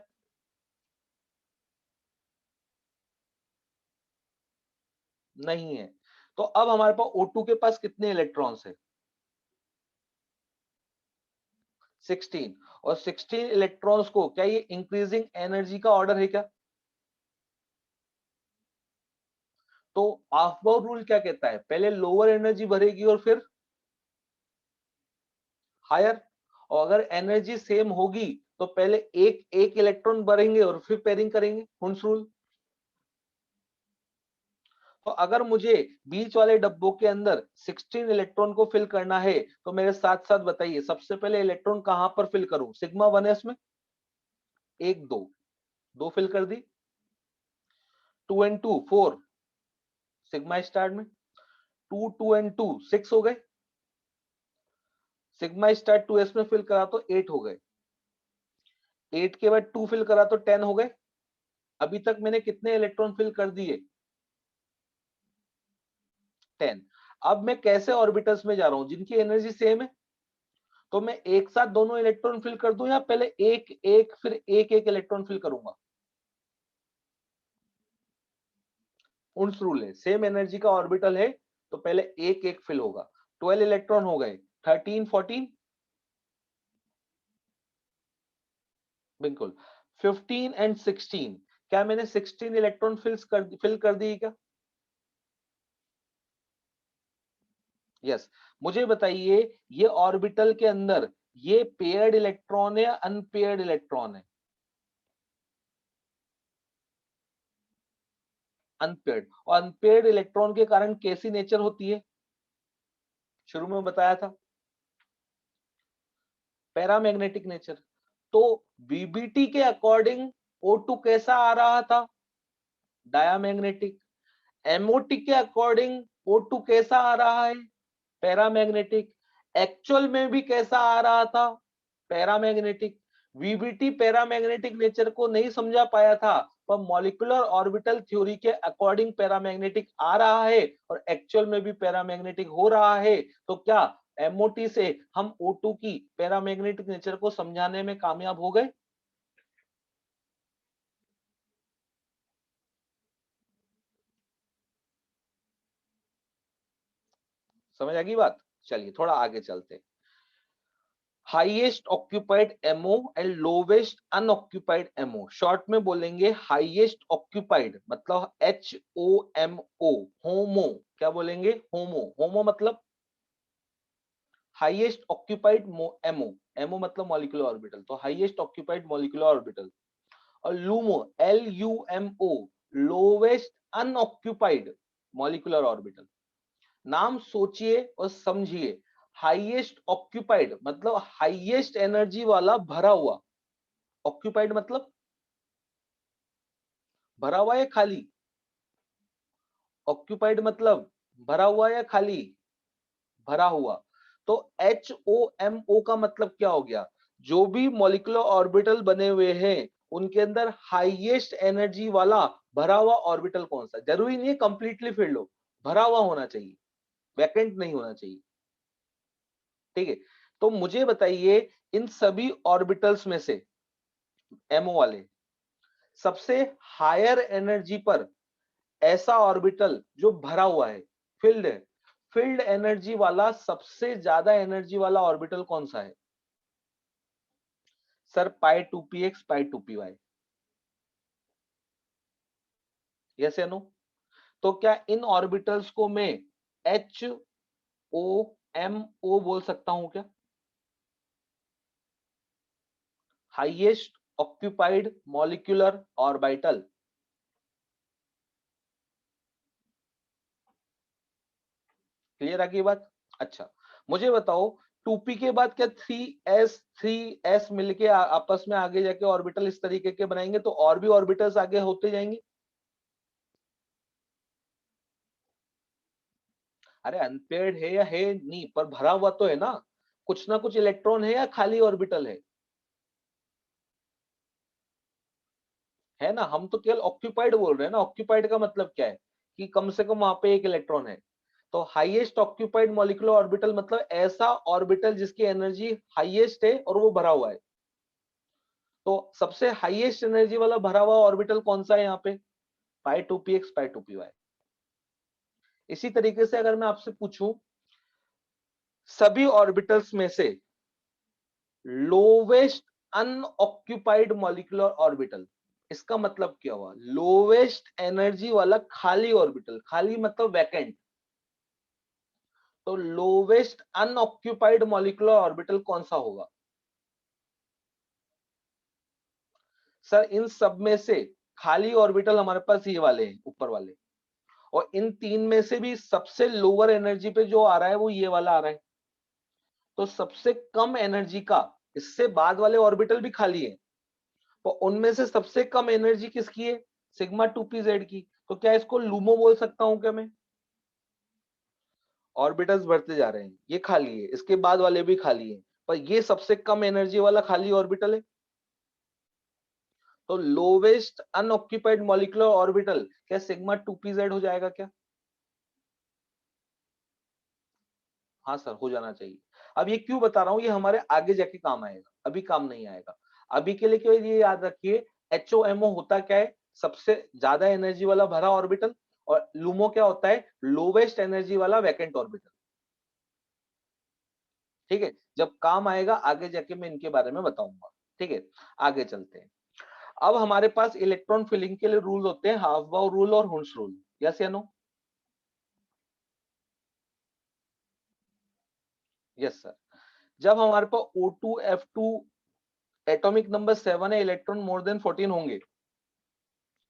नहीं है। तो अब हमारे पास O2 के पास कितने इलेक्ट्रॉन्स है? 16, और 16 इलेक्ट्रॉन्स को क्या ये इंक्रीजिंग एनर्जी का ऑर्डर है क्या? तो ऑफबाउ रूल क्या कहता है, पहले लोअर एनर्जी भरेगी और फिर हायर, और अगर एनर्जी सेम होगी तो पहले एक एक इलेक्ट्रॉन भरेंगे और फिर पेयरिंग करेंगे, हुंस रूल। तो अगर मुझे बीच वाले डब्बों के अंदर 16 इलेक्ट्रॉन को फिल करना है तो मेरे साथ साथ बताइए सबसे पहले इलेक्ट्रॉन कहां पर फिल करूं, सिग्मा 1s में, एक दो, दो फिल कर दी, 2 एंड 2 4 सिग्मा स्टार में, 2 2 एंड 2 6 हो गए, सिग्मा स्टार 2s में फिल करा तो 8 हो गए, 8 के बाद 2 फिल करा तो 10 हो गए। अभी तक मैंने कितने इलेक्ट्रॉन फिल कर दिए? 10। अब मैं कैसे ऑर्बिटल्स में जा रहा हूं जिनकी एनर्जी सेम है, तो मैं एक साथ दोनों इलेक्ट्रॉन फिल कर दूं या पहले एक एक फिर एक एक इलेक्ट्रॉन फिल करूंगा? उन्स रूल है, सेम एनर्जी का ऑर्बिटल है तो पहले एक एक फिल होगा। 12 इलेक्ट्रॉन हो गए, 13 14, बिल्कुल, 15 एंड 16, क्या मैंने 16 इलेक्ट्रॉन फिल कर दिए क्या? यस। मुझे बताइए ये ऑर्बिटल के अंदर ये पेयर्ड इलेक्ट्रॉन है या अनपेयर्ड इलेक्ट्रॉन है? अनपेयर्ड, और अनपेयर्ड इलेक्ट्रॉन के कारण कैसी नेचर होती है, शुरू में बताया था, पैरामैग्नेटिक नेचर। तो वीबीटी के अकॉर्डिंग O2 कैसा आ रहा था, डायामैग्नेटिक। एमओटी के अकॉर्डिंग O2 कैसा आ रहा है, पैरामैग्नेटिक। एक्चुअल में भी कैसा आ रहा था, पैरामैग्नेटिक। वीबीटी पैरामैग्नेटिक नेचर को नहीं समझा पाया था, पर मॉलिक्यूलर ऑर्बिटल थ्योरी के अकॉर्डिंग पैरामैग्नेटिक आ रहा है और एक्चुअल में भी पैरामैग्नेटिक हो रहा है। तो क्या एमओटी से हम O2 की पैरामैग्नेटिक नेचर को समझाने में कामयाब हो गए? समझ आ गई बात? चलिए थोड़ा आगे चलते। Highest occupied MO and lowest unoccupied MO, short में बोलेंगे हाईएस्ट ऑक्यूपाइड मतलब HOMO, होमो, क्या बोलेंगे, होमो, होमो मतलब हाईएस्ट ऑक्यूपाइड एमओ, एमओ मतलब मॉलिक्यूलर ऑर्बिटल, तो हाईएस्ट ऑक्यूपाइड मॉलिक्यूलर ऑर्बिटल। और LUMO, LUMO, lowest unoccupied molecular orbital. नाम सोचिए और समझिए, हाईएस्ट ऑक्यूपाइड मतलब हाईएस्ट एनर्जी वाला भरा हुआ, ऑक्यूपाइड मतलब भरा हुआ या खाली, ऑक्यूपाइड मतलब भरा हुआ या खाली, भरा हुआ। तो HOMO का मतलब क्या हो गया, जो भी मॉलिक्यूलर ऑर्बिटल बने हुए हैं उनके अंदर हाईएस्ट एनर्जी वाला भरा हुआ ऑर्बिटल कौन सा, जरूरी नहीं है कंप्लीटली फिल्ड हो, भरा हुआ होना चाहिए, वैकेंट नहीं होना चाहिए, ठीक है। तो मुझे बताइए इन सभी ऑर्बिटल्स में से एमओ वाले सबसे हायर एनर्जी पर ऐसा ऑर्बिटल जो भरा हुआ है, फिल्ड है, फिल्ड एनर्जी वाला सबसे ज्यादा एनर्जी वाला ऑर्बिटल कौन सा है? सर पाई 2px पाई 2py, यस या नो? तो क्या इन ऑर्बिटल्स को मैं HOMO बोल सकता हूं क्या, highest occupied molecular orbital. Clear आ गई बात? अच्छा, मुझे बताओ 2p के बाद क्या 3s मिलके आपस में आगे जाके ऑर्बिटल इस तरीके के बनाएंगे, तो और भी ऑर्बिटल्स आगे होते जाएंगे। अरे अनपेयर्ड है या है नहीं, पर भरा हुआ तो है ना, कुछ ना कुछ इलेक्ट्रॉन है या खाली ऑर्बिटल है ना। हम तो केवल ऑक्यूपाइड बोल रहे हैं ना। ऑक्यूपाइड का मतलब क्या है कि कम से कम वहां पे एक इलेक्ट्रॉन है। तो हाईएस्ट ऑक्यूपाइड मॉलिक्यूलर ऑर्बिटल मतलब ऐसा ऑर्बिटल जिसकी एनर्जी हाईएस्ट है और वो भरा हुआ है। तो सबसे हाईएस्ट एनर्जी वाला भरा हुआ ऑर्बिटल कौन सा है यहाँ पे? पाई 2px पाई 2py। इसी तरीके से अगर मैं आपसे पूछूं सभी ऑर्बिटल्स में से लोवेस्ट अनऑक्यूपाइड मॉलिक्यूलर ऑर्बिटल, इसका मतलब क्या हुआ? लोवेस्ट एनर्जी वाला खाली ऑर्बिटल, खाली मतलब वैकेंट। तो लोवेस्ट अनऑक्यूपाइड मॉलिक्यूलर ऑर्बिटल कौन सा होगा? सर इन सब में से खाली ऑर्बिटल हमारे पास ये वाले हैं, ऊपर वाले। और इन तीन में से भी सबसे लोअर एनर्जी पे जो आ रहा है वो ये वाला आ रहा है। तो सबसे कम एनर्जी का, इससे बाद वाले ऑर्बिटल भी खाली है, तो उनमें से सबसे कम एनर्जी किसकी है? सिग्मा 2pz की। तो क्या इसको लूमो बोल सकता हूं क्या मैं? ऑर्बिटल्स बढ़ते जा रहे हैं, ये खाली है, इसके बाद वाले भी खाली है, पर ये सबसे कम एनर्जी वाला खाली ऑर्बिटल है। तो लोवेस्ट अनऑक्यूपाइड मॉलिक्यूलर ऑर्बिटल क्या सिग्मा 2pz हो जाएगा क्या? हाँ सर, हो जाना चाहिए। अब ये क्यों बता रहा हूं, ये हमारे आगे जाके काम आएगा, अभी काम नहीं आएगा। अभी के लिए केवल ये याद रखिए HOMO होता क्या है? सबसे ज्यादा एनर्जी वाला भरा ऑर्बिटल। और लूमो क्या होता है? लोवेस्ट एनर्जी वाला वैकेंट ऑर्बिटल। ठीक है, जब काम आएगा आगे जाके मैं इनके बारे में बताऊंगा। ठीक है, आगे चलते हैं। अब हमारे पास इलेक्ट्रॉन फिलिंग के लिए रूल होते हैं, हाफ बाउ रूल और हुंस रूल। यस या नो? Yes sir. जब हमारे पास O2F2 एटॉमिक नंबर 7 है, इलेक्ट्रॉन मोर देन 14 होंगे,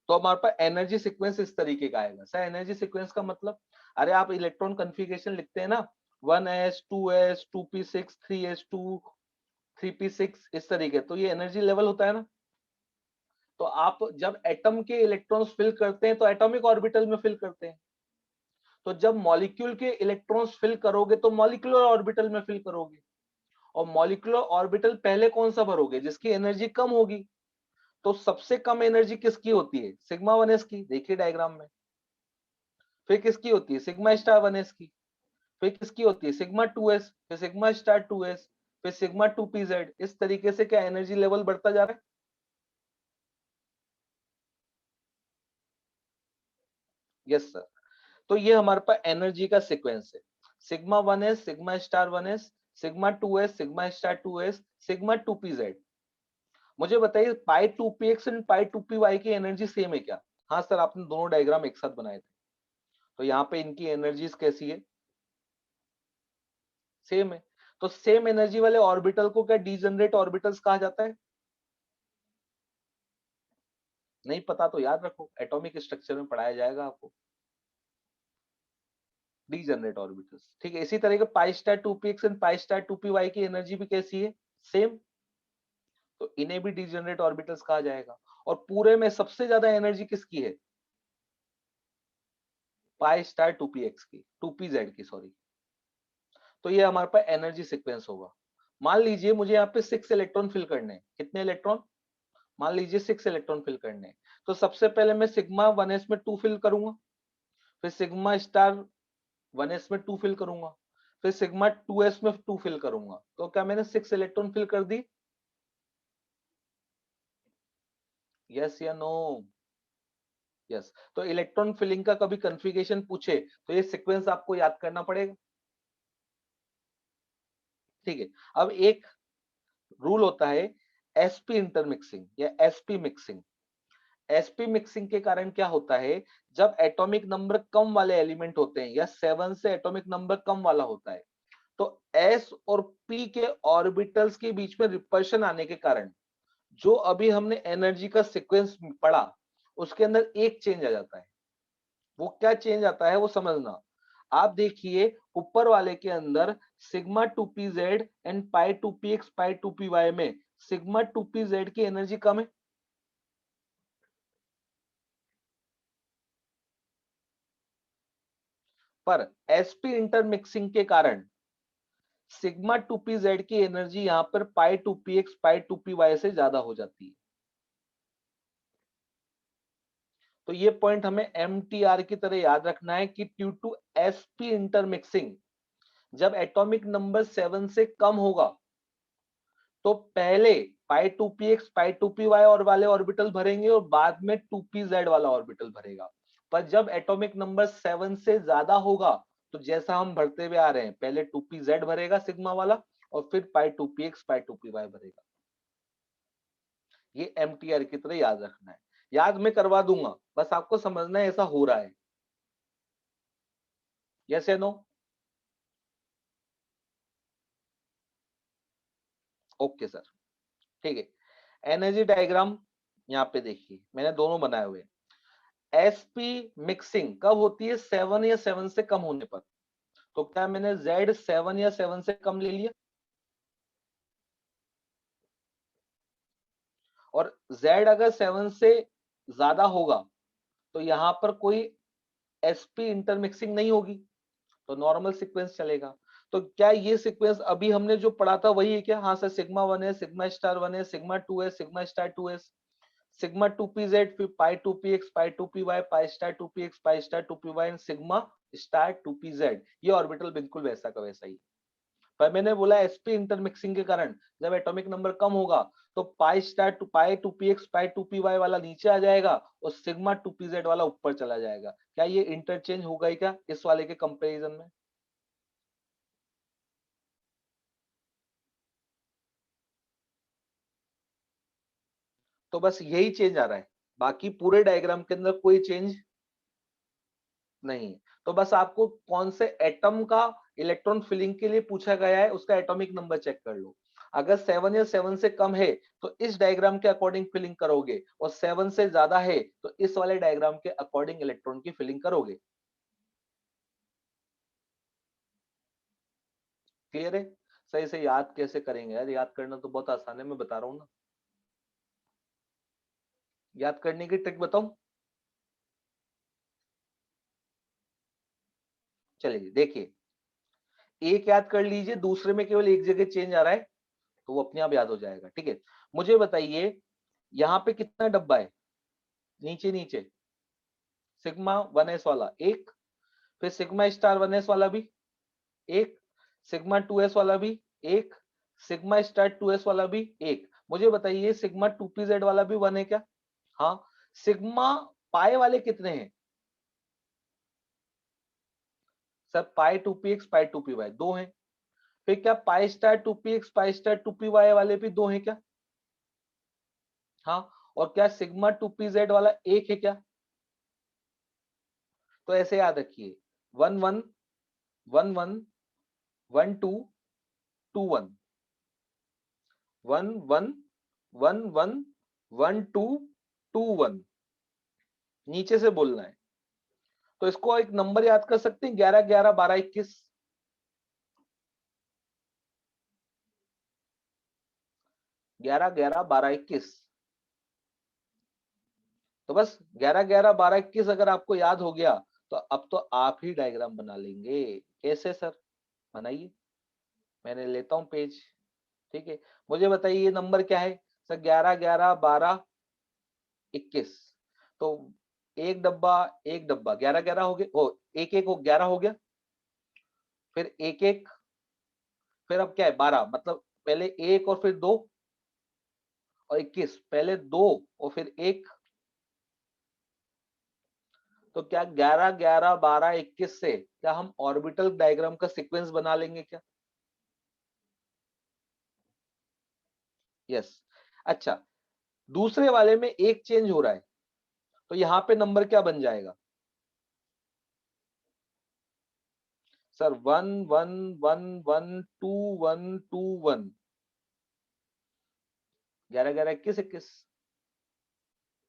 तो हमारे पास एनर्जी सीक्वेंस इस तरीके का आएगा। सर एनर्जी सीक्वेंस का मतलब? अरे आप इलेक्ट्रॉन कन्फिगरेशन लिखते हैं ना, 1s 2s 2p6 3s2 3p6 इस तरीके, तो ये एनर्जी लेवल होता है ना। तो आप जब एटम के इलेक्ट्रॉन्स फिल करते हैं तो एटॉमिक ऑर्बिटल में फिल करते हैं। तो जब मॉलिक्यूल के इलेक्ट्रॉन्स फिल करोगे तो मॉलिक्यूलर ऑर्बिटल में फिल करोगे। और मॉलिक्यूलर ऑर्बिटल पहले कौन सा भरोगे? जिसकी एनर्जी कम होगी। तो सबसे कम एनर्जी किसकी होती है? सिग्मा 1s की, देखिए डायग्राम में। फिर किसकी होती है? सिग्मा स्टार 1s की। फिर किसकी होती है? सिग्मा 2s, फिर सिग्मा स्टार 2s, फिर सिग्मा 2pz। इस तरीके से क्या एनर्जी लेवल बढ़ता जा रहा है? Yes sir. तो ये हमारे पास एनर्जी का सीक्वेंस है। Sigma 1s, sigma star 1s, sigma 2s, sigma star 2s, sigma 2pz। मुझे बताइए पाई 2px एंड पाई 2py की एनर्जी सेम है क्या? हाँ सर, आपने दोनों डायग्राम एक साथ बनाए थे, तो यहाँ पे इनकी एनर्जीज कैसी है? सेम है। तो सेम एनर्जी वाले ऑर्बिटल को क्या डीजनरेट ऑर्बिटल्स कहा जाता है? नहीं पता तो याद रखो, एटॉमिक स्ट्रक्चर में पढ़ाया जाएगा आपको। डीजनरेट ऑर्बिटल्स, ठीक है। इसी तरह के pi star 2px and pi star 2py की एनर्जी भी कैसी है? सेम। तो इन्हें भी डीजनरेट ऑर्बिटल्स कहा जाएगा। और पूरे में सबसे ज्यादा एनर्जी किसकी है? पाई स्टार 2px की, 2pz की, सॉरी। तो ये हमारे पास एनर्जी सीक्वेंस होगा। मान लीजिए मुझे यहाँ पे 6 इलेक्ट्रॉन फिल करने हैं। कितने इलेक्ट्रॉन? मान लीजिए 6 इलेक्ट्रॉन फिल करने हैं। तो सबसे पहले मैं सिग्मा 1s में 2 फिल करूंगा, फिर सिग्मा स्टार 1s में 2 फिल करूंगा, फिर सिग्मा 2s में 2 फिल करूंगा। तो क्या मैंने 6 इलेक्ट्रॉन फिल कर दी? यस या नो? यस। तो इलेक्ट्रॉन फिलिंग का कभी कन्फिगरेशन पूछे तो ये सीक्वेंस आपको याद करना पड़ेगा। ठीक है। अब एक रूल होता है sp इंटरमिक्सिंग या sp मिक्सिंग। sp मिक्सिंग के कारण क्या होता है? जब एटॉमिक नंबर कम वाले एलिमेंट होते हैं या 7 से एटॉमिक नंबर कम वाला होता है, तो s और p के ऑर्बिटल्स के बीच में रिपल्शन आने के कारण जो अभी हमने एनर्जी का सीक्वेंस पढ़ा उसके अंदर एक चेंज आ जाता है। वो क्या चेंज आता है वो समझना। आप देखिए ऊपर वाले के अंदर sigma 2pz and pi 2px pi 2py में सिग्मा 2pz की एनर्जी कम है, पर sp इंटरमिक्सिंग के कारण सिग्मा 2pz की एनर्जी यहां पर पाई 2px पाई 2py से ज्यादा हो जाती है। तो ये पॉइंट हमें MTR की तरह याद रखना है कि ड्यू टू sp इंटरमिक्सिंग जब एटॉमिक नंबर 7 से कम होगा तो पहले पाई 2px पाई 2py और वाले ऑर्बिटल भरेंगे और बाद में 2pz वाला ऑर्बिटल भरेगा। पर जब एटॉमिक नंबर 7 से ज्यादा होगा तो जैसा हम भरते हुए आ रहे हैं पहले 2pz भरेगा सिग्मा वाला और फिर पाई 2px पाई 2py भरेगा। ये MTR की तरह याद रखना है। याद मैं करवा दूंगा, बस आपको समझना है ऐसा हो रहा है। यस या नो? ओके सर, ठीक है। एनर्जी डायग्राम यहाँ पे देखिए मैंने दोनों बनाए हुए। एसपी मिक्सिंग कब होती है? 7 या 7 से कम होने पर। तो क्या मैंने Z 7 या 7 से कम ले लिया और Z अगर 7 से ज्यादा होगा तो यहां पर कोई sp इंटरमिक्सिंग नहीं होगी, तो नॉर्मल सीक्वेंस चलेगा। तो क्या ये सीक्वेंस अभी हमने जो पढ़ा था वही है क्या? हाँ सर, सिग्मा 1 है, सिग्मा स्टार 1 है, सिग्मा 2 है, सिग्मा स्टार 2 है, सिग्मा 2pz फिर पाई 2px pi 2py pi star 2px pi star 2py and sigma star 2pz। ये ऑर्बिटल बिल्कुल वैसा का वैसा ही। पर मैंने बोला sp इंटरमिक्सिंग के कारण जब एटॉमिक नंबर कम होगा तो pi star to pi 2px pi 2py वाला नीचे आ जाएगा और सिग्मा 2pz वाला ऊपर चला जाएगा। क्या ये इंटरचेंज होगा ही क्या इस वाले के कंपैरिजन में? तो बस यही चेंज आ रहा है, बाकी पूरे डायग्राम के अंदर कोई चेंज नहीं। तो बस आपको कौन से एटम का इलेक्ट्रॉन फिलिंग के लिए पूछा गया है उसका एटॉमिक नंबर चेक कर लो। अगर 7 या 7 से कम है तो इस डायग्राम के अकॉर्डिंग फिलिंग करोगे और 7 से ज्यादा है तो इस वाले डायग्राम के अकॉर्डिंग इलेक्ट्रॉन की फिलिंग करोगे। क्लियर है? सही से याद कैसे करेंगे यार? याद करना तो बहुत आसान है, मैं बता रहा हूँ ना। याद करने की ट्रिक बताऊं? चलिए देखिए, एक याद कर लीजिए, दूसरे में केवल एक जगह चेंज आ रहा है तो वो अपने आप याद हो जाएगा। ठीक है, मुझे बताइए यहाँ पे कितना डब्बा है? नीचे नीचे सिग्मा 1s वाला एक, फिर सिग्मा स्टार 1s वाला भी एक, सिग्मा 2s वाला भी एक, सिग्मा स्टार 2s वाला भी एक। मुझे बताइए सिग्मा 2pz वाला भी वन है क्या? हाँ। सिग्मा पाई वाले कितने हैं? सर पाई 2px पाई 2py दो हैं। फिर क्या pi star 2px pi star 2py वाले भी दो हैं क्या? हाँ। और क्या सिग्मा 2pz वाला एक है क्या? तो ऐसे याद रखिए, 1 1 1 1 1 2 2 1 1 1 1 1 1 2 2 1 नीचे से बोलना है। तो इसको एक नंबर याद कर सकते हैं, 11 11 12 21। 11 11 12 21। तो बस 11 11 12 21 अगर आपको याद हो गया तो अब तो आप ही डायग्राम बना लेंगे। कैसे सर? बनाइए, मैंने लेता हूं पेज। ठीक है, मुझे बताइए ये नंबर क्या है? सर 11 11 12 21। तो एक डब्बा, एक डब्बा 11 11 हो गए, ओ एक एक हो 11 हो गया, फिर एक एक, फिर अब क्या है 12, मतलब पहले एक और फिर दो, और 21 पहले दो और फिर एक। तो क्या 11 11 12 21 से क्या हम ऑर्बिटल डायग्राम का सीक्वेंस बना लेंगे क्या? यस। अच्छा, दूसरे वाले में एक चेंज हो रहा है तो यहाँ पे नंबर क्या बन जाएगा? सर 1 1 1 1 2 1 2 1। 11 11 21 21।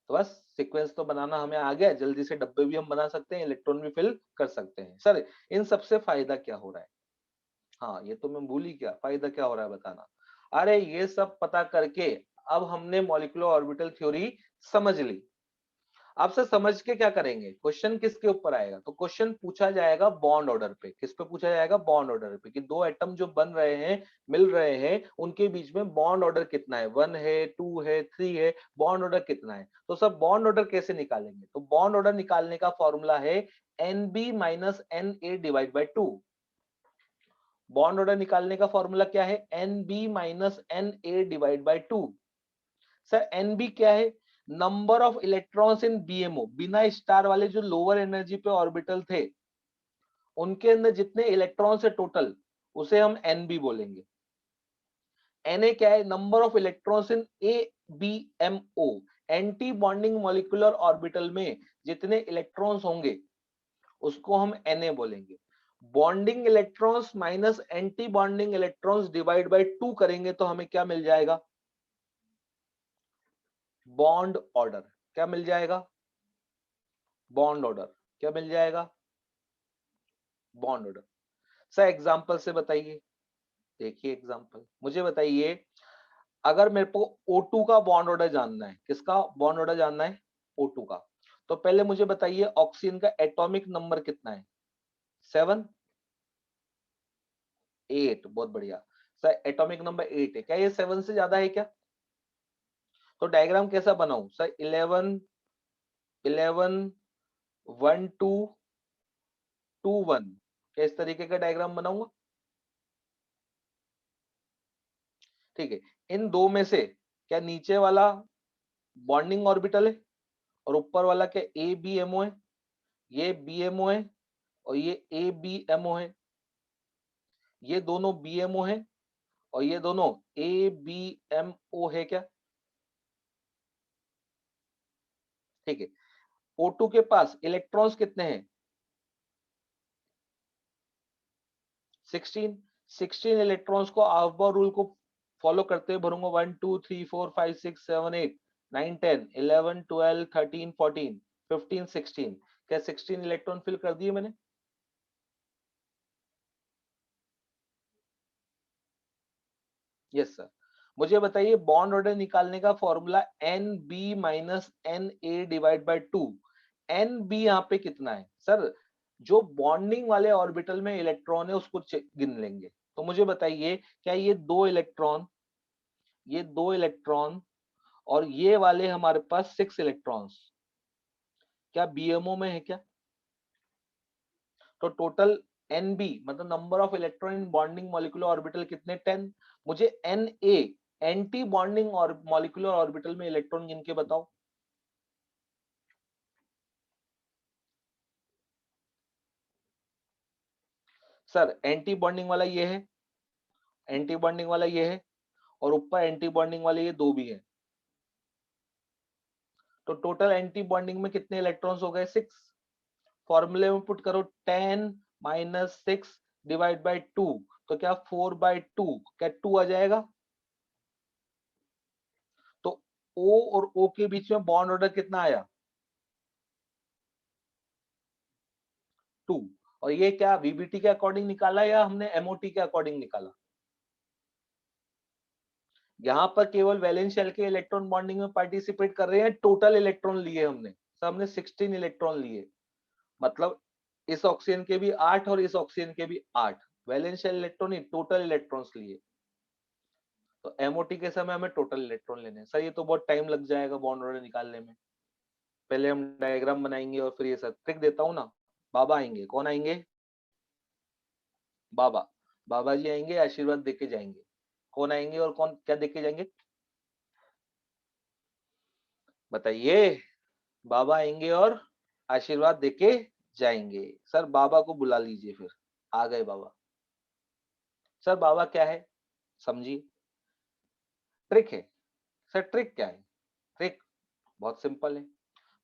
तो बस सीक्वेंस तो बनाना हमें आ गया, जल्दी से डब्बे भी हम बना सकते हैं, इलेक्ट्रॉन भी फिल कर सकते हैं। सर इन सबसे फायदा क्या हो रहा है? हाँ ये तो मैं भूल ही गया, फायदा क्या हो रहा है बताना। अरे ये सब पता करके अब हमने मॉलिक्यूलर ऑर्बिटल थ्योरी समझ ली। आपसे समझ के क्या करेंगे, क्वेश्चन किसके ऊपर आएगा? तो क्वेश्चन पूछा जाएगा बॉन्ड ऑर्डर पे। किस पे पूछा जाएगा? बॉन्ड ऑर्डर पे, कि दो एटम जो बन रहे हैं, मिल रहे हैं, उनके बीच में बॉन्ड ऑर्डर कितना है, 1 है, 2 है, 3 है, बॉन्ड ऑर्डर कितना है। तो सब बॉन्ड ऑर्डर कैसे निकालेंगे? तो बॉन्ड ऑर्डर निकालने का फॉर्मूला है NB minus NA divide by 2। Bond order निकालने का फॉर्मूला क्या है? NB minus NA divide by 2। Sir NB क्या है? Number of electrons in BMO, बिना स्टार वाले जो लोअर एनर्जी पे ऑर्बिटल थे, उनके अंदर जितने इलेक्ट्रॉन्स है टोटल, उसे हम NB बोलेंगे। Na क्या है? Number of electrons in ABMO, anti bonding molecular orbital में जितने इलेक्ट्रॉन्स होंगे, उसको हम Na बोलेंगे। Bonding electrons minus anti bonding electrons divide by 2 करेंगे तो हमें क्या मिल जाएगा? Bond order. क्या मिल जाएगा? Bond order. क्या मिल जाएगा? Bond order. सर एग्जांपल से बताइए। देखिए एग्जांपल, मुझे बताइए, अगर मेरे को O2 का बॉन्ड ऑर्डर जानना है, किसका बॉन्ड ऑर्डर जानना है? O2 का। तो पहले मुझे बताइए ऑक्सीजन का एटॉमिक नंबर कितना है? 7 8। बहुत बढ़िया। सर एटॉमिक नंबर 8 है, क्या ये 7 से ज्यादा है क्या? तो डायग्राम कैसा बनाऊं सर? 11 11 1 2 2 1, क्या इस तरीके का डायग्राम बनाऊंगा? ठीक है। इन दो में से क्या नीचे वाला बॉन्डिंग ऑर्बिटल है और ऊपर वाला क्या ABMO है? ये BMO है और ये ABMO है। ये दोनों BMO है और ये दोनों ABMO है क्या? ठीक है। O2 के पास इलेक्ट्रॉन्स कितने हैं? 16। 16 इलेक्ट्रॉन्स को हाफ-बार रूल को फॉलो करते हुए भरूंगा। 1 2 3 4 5 6 7 8 9 10 11 12 13 14 15 16। क्या 16 इलेक्ट्रॉन फिल कर दिए मैंने? Yes sir. मुझे बताइए बॉन्ड ऑर्डर निकालने का formula NB minus NA divide by 2। NB यहाँ पे कितना है सर? जो बॉन्डिंग वाले ऑर्बिटल में इलेक्ट्रॉन है उसको गिन लेंगे। तो मुझे बताइए, क्या ये दो इलेक्ट्रॉन और ये वाले हमारे पास 6 इलेक्ट्रॉन्स, क्या BMO में है क्या? तो टोटल NB मतलब number of electron in bonding molecular orbital कितने? 10। मुझे Na एंटी बॉन्डिंग और मॉलिक्यूलर ऑर्बिटल में इलेक्ट्रॉन गिन के बताओ। सर एंटी बॉन्डिंग वाला ये है, एंटी बॉन्डिंग वाला ये है और ऊपर एंटी बॉन्डिंग वाले ये दो भी है। तो टोटल एंटी बॉन्डिंग में कितने इलेक्ट्रॉन्स हो गए? 6। फॉर्मूले में पुट करो 10 माइनस 6 डिवाइड बाई 2, तो क्या 4 बाई 2, क्या 2 आ जाएगा? तो O और O के बीच में बॉन्ड ऑर्डर कितना आया? 2। और ये क्या VBT के अकॉर्डिंग निकाला या हमने MOT के अकॉर्डिंग निकाला? यहाँ पर केवल वैलेंस शेल के इलेक्ट्रॉन बॉन्डिंग में पार्टिसिपेट कर रहे हैं, टोटल इलेक्ट्रॉन लिए हमने, तो हमने 16 इलेक्ट्रॉन लिए। मतलब इस ऑक्सीजन के भी 8 और इस ऑक्सीजन के भी 8 वैलेंस शेल इलेक्ट्रॉन ही, टोटल इलेक्ट्रॉन्स लिए। तो MOT के समय हमें टोटल इलेक्ट्रॉन लेने हैं। सर ये तो बहुत टाइम लग जाएगा बॉन्ड ऑर्डर निकालने में। पहले हम डायग्राम बनाएंगे और फिर ये सब ट्रिक देता हूँ ना। बाबा आएंगे, कौन आएंगे? बाबा। बाबा जी आएंगे, आशीर्वाद देके जाएंगे। कौन आएंगे और कौन क्या देके जाएंगे बताइए? बाबा आएंगे और आशीर्वाद देके जाएंगे। सर बाबा को बुला लीजिए फिर। आ गए बाबा। सर बाबा क्या है समझिए। ट्रिक है। सर ट्रिक क्या है? ट्रिक बहुत सिंपल है।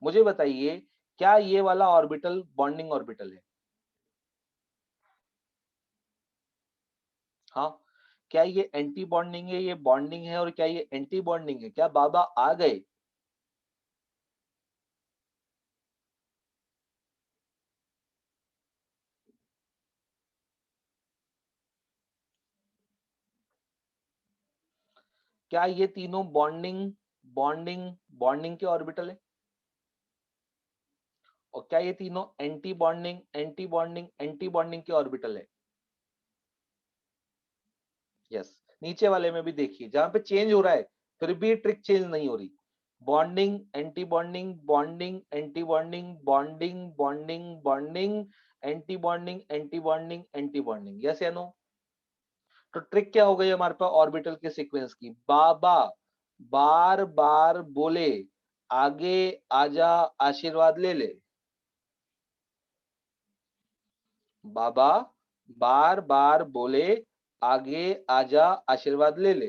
मुझे बताइए, क्या ये वाला ऑर्बिटल बॉन्डिंग ऑर्बिटल है? हाँ। क्या ये एंटी बॉन्डिंग है, ये बॉन्डिंग है, और क्या ये एंटी बॉन्डिंग है? क्या बाबा आ गए? क्या ये तीनों बॉन्डिंग बॉन्डिंग बॉन्डिंग के ऑर्बिटल है? और क्या ये तीनों anti bonding anti bonding anti bonding के ऑर्बिटल है? यस। नीचे वाले में भी देखिए, जहां पे चेंज हो रहा है फिर भी ट्रिक चेंज नहीं हो रही। Bonding anti bonding bonding anti bonding bonding bonding bonding anti bonding anti bonding anti bonding. Yes या नो? तो ट्रिक क्या हो गई हमारे पास ऑर्बिटल के सीक्वेंस की? बाबा बार बार बोले आगे आजा आशीर्वाद ले ले। बाबा बार बार बोले आगे आजा आशीर्वाद ले ले।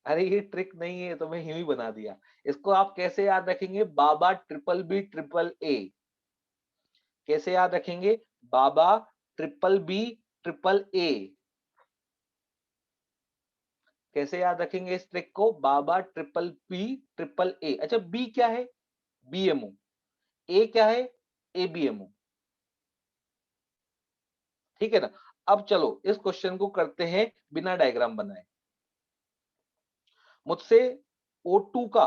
अरे ये ट्रिक नहीं है, तो मैं यूं ही बना दिया। इसको आप कैसे याद रखेंगे? बाबा ट्रिपल बी ट्रिपल ए। कैसे याद रखेंगे? बाबा ट्रिपल बी ट्रिपल ए। कैसे याद रखेंगे इस ट्रिक को? बाबा ट्रिपल बी ट्रिपल ए। अच्छा, बी क्या है? बीएमओ। ए क्या है? एबीएमओ। ठीक है ना? अब चलो इस क्वेश्चन को करते हैं बिना डायग्राम बनाए। मुझसे O2 का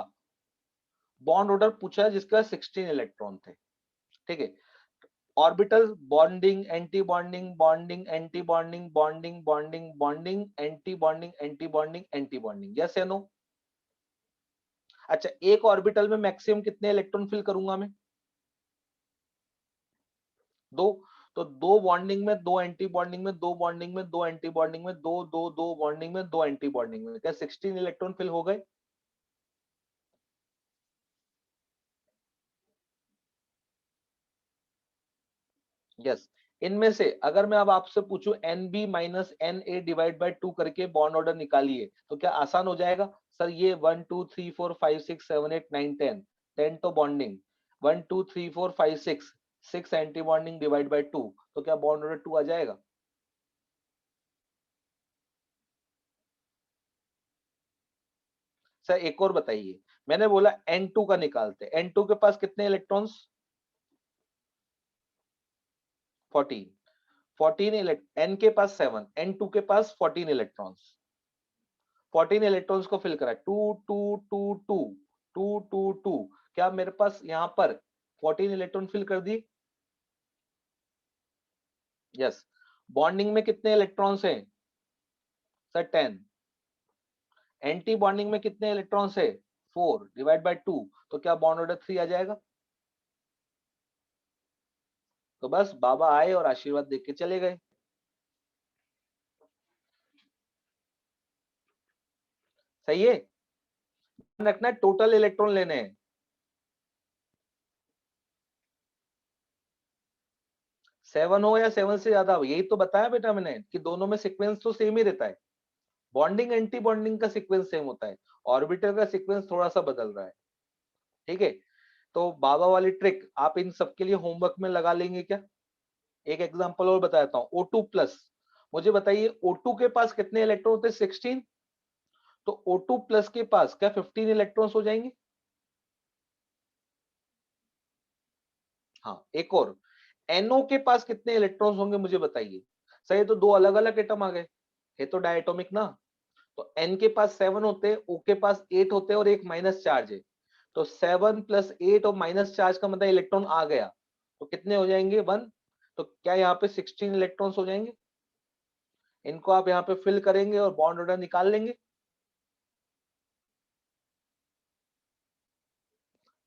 बॉन्ड ऑर्डर पूछा है जिसका 16 इलेक्ट्रॉन थे। ठीक है। Orbital bonding anti bonding bonding anti bonding bonding bonding bonding anti bonding anti bonding anti bonding. Yes या नो? अच्छा, एक ऑर्बिटल में मैक्सिमम कितने इलेक्ट्रॉन फिल करूंगा मैं? दो। तो दो बॉन्डिंग में, दो एंटी बॉन्डिंग में, दो बॉन्डिंग में, दो एंटी बॉन्डिंग में, दो दो दो बॉन्डिंग में, दो एंटी बॉन्डिंग में, क्या 16 इलेक्ट्रॉन फिल हो गए? यस। इनमें से अगर मैं अब आपसे पूछूं N B minus N A divide by two करके बॉन्ड ऑर्डर निकालिए, तो क्या आसान हो जाएगा? सर ये 1 2 3 4 5 6 7 8 9 10, 10 तो bonding, 1 2 3 4 5 6, 6 anti bonding divide by to, तो क्या बॉन्ड ऑर्डर टू आ जाएगा? सर एक और बताइए, मैंने बोला N2 का निकालते, N2 के पास कितने इलेक्ट्रॉन्स? 14। 14 N के पास 7, N2 के पास 14 इलेक्ट्रॉन्स। 14 इलेक्ट्रॉन्स को फिल करा, 2 2 2 2 2 2 2। क्या मेरे पास यहाँ पर 14 इलेक्ट्रॉन फिल कर दी? यस। बॉन्डिंग में कितने इलेक्ट्रॉन्स हैं? सर 10। एंटी बॉन्डिंग में कितने इलेक्ट्रॉन्स है? 4 डिवाइड बाय 2, तो क्या बॉन्ड ऑर्डर 3 आ जाएगा? तो बस बाबा आए और आशीर्वाद देख के चले गए। सही है? ध्यान रखना है टोटल इलेक्ट्रॉन लेने हैं। 7 हो या 7 से ज्यादा हो, यही तो बताया बेटा मैंने कि दोनों में सीक्वेंस तो सेम ही रहता है। बॉन्डिंग एंटी बॉन्डिंग का सीक्वेंस सेम होता है, ऑर्बिटल का सीक्वेंस थोड़ा सा बदल रहा है। ठीक है। तो बाबा वाली ट्रिक आप इन सबके लिए होमवर्क में लगा लेंगे क्या? एक एग्जांपल और बताता हूँ, O2 प्लस। मुझे बताइए O2 के पास कितने इलेक्ट्रॉन होते हैं? 16। तो O2 प्लस के पास क्या 15 इलेक्ट्रॉन्स हो जाएंगे? हाँ, एक और, NO के पास कितने इलेक्ट्रॉन्स होंगे मुझे बताइए। सर ये तो दो अलग अलग एटम आ गए, ये तो डायटोमिक ना। तो N के पास 7 होते हैं, O के पास 8 होते हैं और एक माइनस चार्ज है। तो 7 प्लस 8 और माइनस चार्ज का मतलब इलेक्ट्रॉन आ गया, तो कितने हो जाएंगे? 1। तो क्या यहाँ पे 16 इलेक्ट्रॉन्स हो जाएंगे? इनको आप यहाँ पे फिल करेंगे और बॉन्ड ऑर्डर निकाल लेंगे।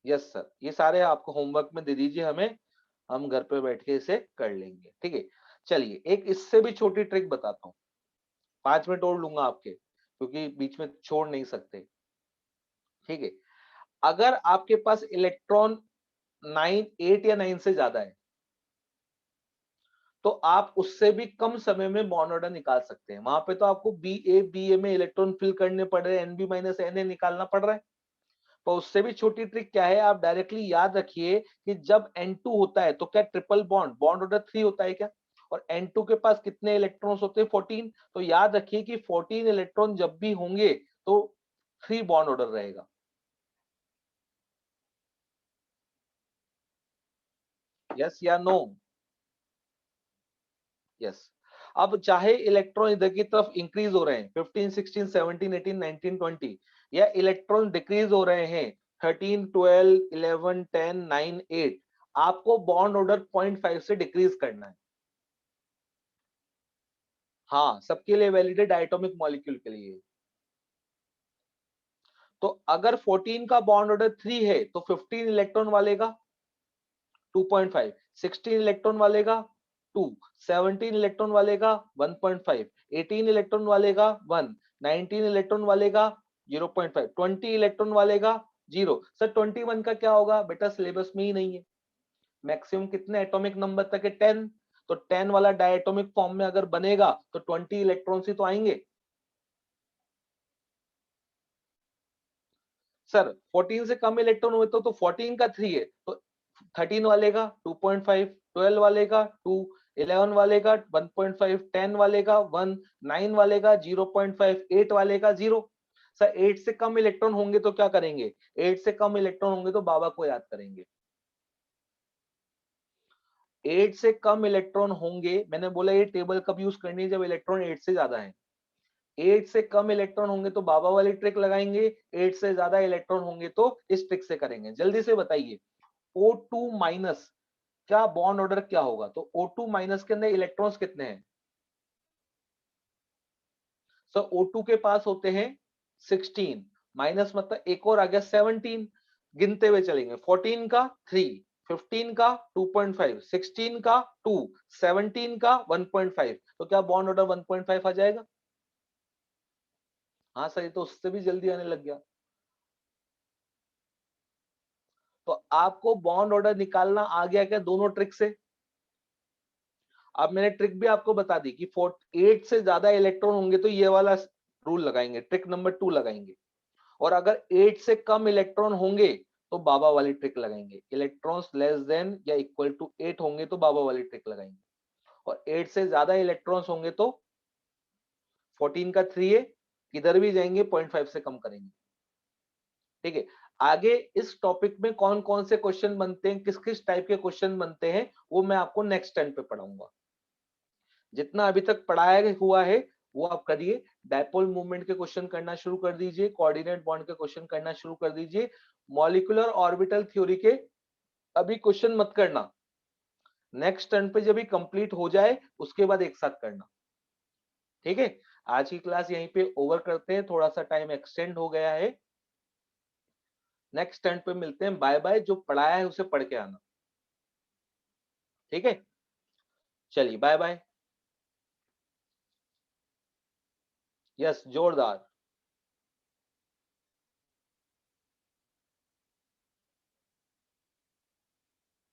यस सर, ये सारे आपको होमवर्क में दे दीजिए हमें, हम घर पे बैठ के इसे कर लेंगे। ठीक है। चलिए एक इससे भी छोटी ट्रिक बताता हूँ, 5 मिनट और लूंगा आपके, क्योंकि बीच में छोड़ नहीं सकते। ठीक है। अगर आपके पास इलेक्ट्रॉन 8 या 9 से ज्यादा है, तो आप उससे भी कम समय में बॉन्ड ऑर्डर निकाल सकते हैं। वहां पे तो आपको बी ए में इलेक्ट्रॉन फिल करने पड़ रहे हैं, एनबी माइनस एन ए निकालना पड़ रहा है। तो उससे भी छोटी ट्रिक क्या है, आप डायरेक्टली याद रखिए कि जब N2 होता है तो क्या ट्रिपल बॉन्ड, बॉन्ड ऑर्डर 3 होता है क्या, और N2 के पास कितने इलेक्ट्रॉन्स होते हैं 14, तो याद रखिए कि 14 इलेक्ट्रॉन जब भी होंगे तो 3 बॉन्ड ऑर्डर रहेगा। यस या नो? यस। अब चाहे इलेक्ट्रॉन इधर की तरफ इंक्रीज हो रहे हैं 15 16 17 18 19 20, या इलेक्ट्रॉन डिक्रीज हो रहे हैं 13 12 11 10 9 8, आपको बॉन्ड ऑर्डर 0.5 से डिक्रीज करना है। हाँ, सबके लिए वैलिड है, डायटोमिक मॉलिक्यूल के लिए। तो अगर 14 का बॉन्ड ऑर्डर 3 है तो 15 इलेक्ट्रॉन वाले का 2.5, 16 इलेक्ट्रॉन वाले का 2, 17 इलेक्ट्रॉन वाले का 1.5, 18 इलेक्ट्रॉन वाले का 1, 19 इलेक्ट्रॉन वाले का 0.5, 20 इलेक्ट्रॉन वाले का 0। सर 21 का क्या होगा बेटा, सिलेबस में ही नहीं है। मैक्सिमम कितने एटॉमिक नंबर तक है, 10, तो 10 वाला डायटोमिक फॉर्म में अगर बनेगा तो 20 इलेक्ट्रॉन्स ही तो आएंगे। सर 14 से कम इलेक्ट्रॉन हुए तो 14 का 3 है, तो 13 वाले का 2.5, 12 वाले का 2, 11 वाले का 1.5, 10 वाले का 1, 9 वाले का 0.5, 8 वाले का 0। सर 8 से कम इलेक्ट्रॉन होंगे तो क्या करेंगे, 8 से कम इलेक्ट्रॉन होंगे तो बाबा को याद करेंगे। 8 से कम इलेक्ट्रॉन होंगे, मैंने बोला ये टेबल कब यूज करनी है, जब इलेक्ट्रॉन 8 से ज्यादा है। 8 से कम इलेक्ट्रॉन होंगे तो बाबा वाली ट्रिक लगाएंगे, 8 से ज्यादा इलेक्ट्रॉन होंगे तो इस ट्रिक से करेंगे। जल्दी से बताइए O2 माइनस क्या बॉन्ड ऑर्डर क्या होगा, तो O2 माइनस के अंदर इलेक्ट्रॉन्स कितने हैं। सो O2 के पास होते हैं 16, माइनस मतलब एक और आ गया 17, गिनते हुए चलेंगे 14 का 3, 15 का 2.5, 16 का 2, 17 का 1.5, तो क्या बॉन्ड ऑर्डर 1.5 आ जाएगा। हाँ सर, ये तो उससे भी जल्दी आने लग गया। तो आपको बॉन्ड ऑर्डर निकालना आ गया क्या दोनों ट्रिक से। अब मैंने ट्रिक भी आपको बता दी कि 8 से ज्यादा इलेक्ट्रॉन होंगे तो ये वाला रूल लगाएंगे, ट्रिक नंबर 2 लगाएंगे, और अगर 8 से कम इलेक्ट्रॉन होंगे तो बाबा वाली ट्रिक लगाएंगे, इलेक्ट्रॉन्स लेस देन या इक्वल टू 8 होंगे तो बाबा वाली ट्रिक लगाएंगे, और 8 से ज्यादा इलेक्ट्रॉन्स होंगे तो 14 का 3 है, किधर भी जाएंगे 0.5 से कम करेंगे। ठीक है, आगे इस टॉपिक में कौन कौन से क्वेश्चन बनते हैं, किस किस टाइप के क्वेश्चन बनते हैं, वो मैं आपको नेक्स्ट टाइम पे पढ़ाऊंगा। जितना अभी तक पढ़ाया हुआ है वो आप करिए, डायपोल मूवमेंट के क्वेश्चन करना शुरू कर दीजिए, कोऑर्डिनेट बॉन्ड के क्वेश्चन करना शुरू कर दीजिए, मॉलिक्यूलर ऑर्बिटल थ्योरी के अभी क्वेश्चन मत करना, नेक्स्ट टर्न पे जब भी कंप्लीट हो जाए उसके बाद एक साथ करना। ठीक है, आज की क्लास यहीं पे ओवर करते हैं, थोड़ा सा टाइम एक्सटेंड हो गया है, नेक्स्ट टर्न पे मिलते हैं, बाय बाय। जो पढ़ाया है उसे पढ़ के आना। ठीक है, चलिए बाय बाय। यस, जोरदार।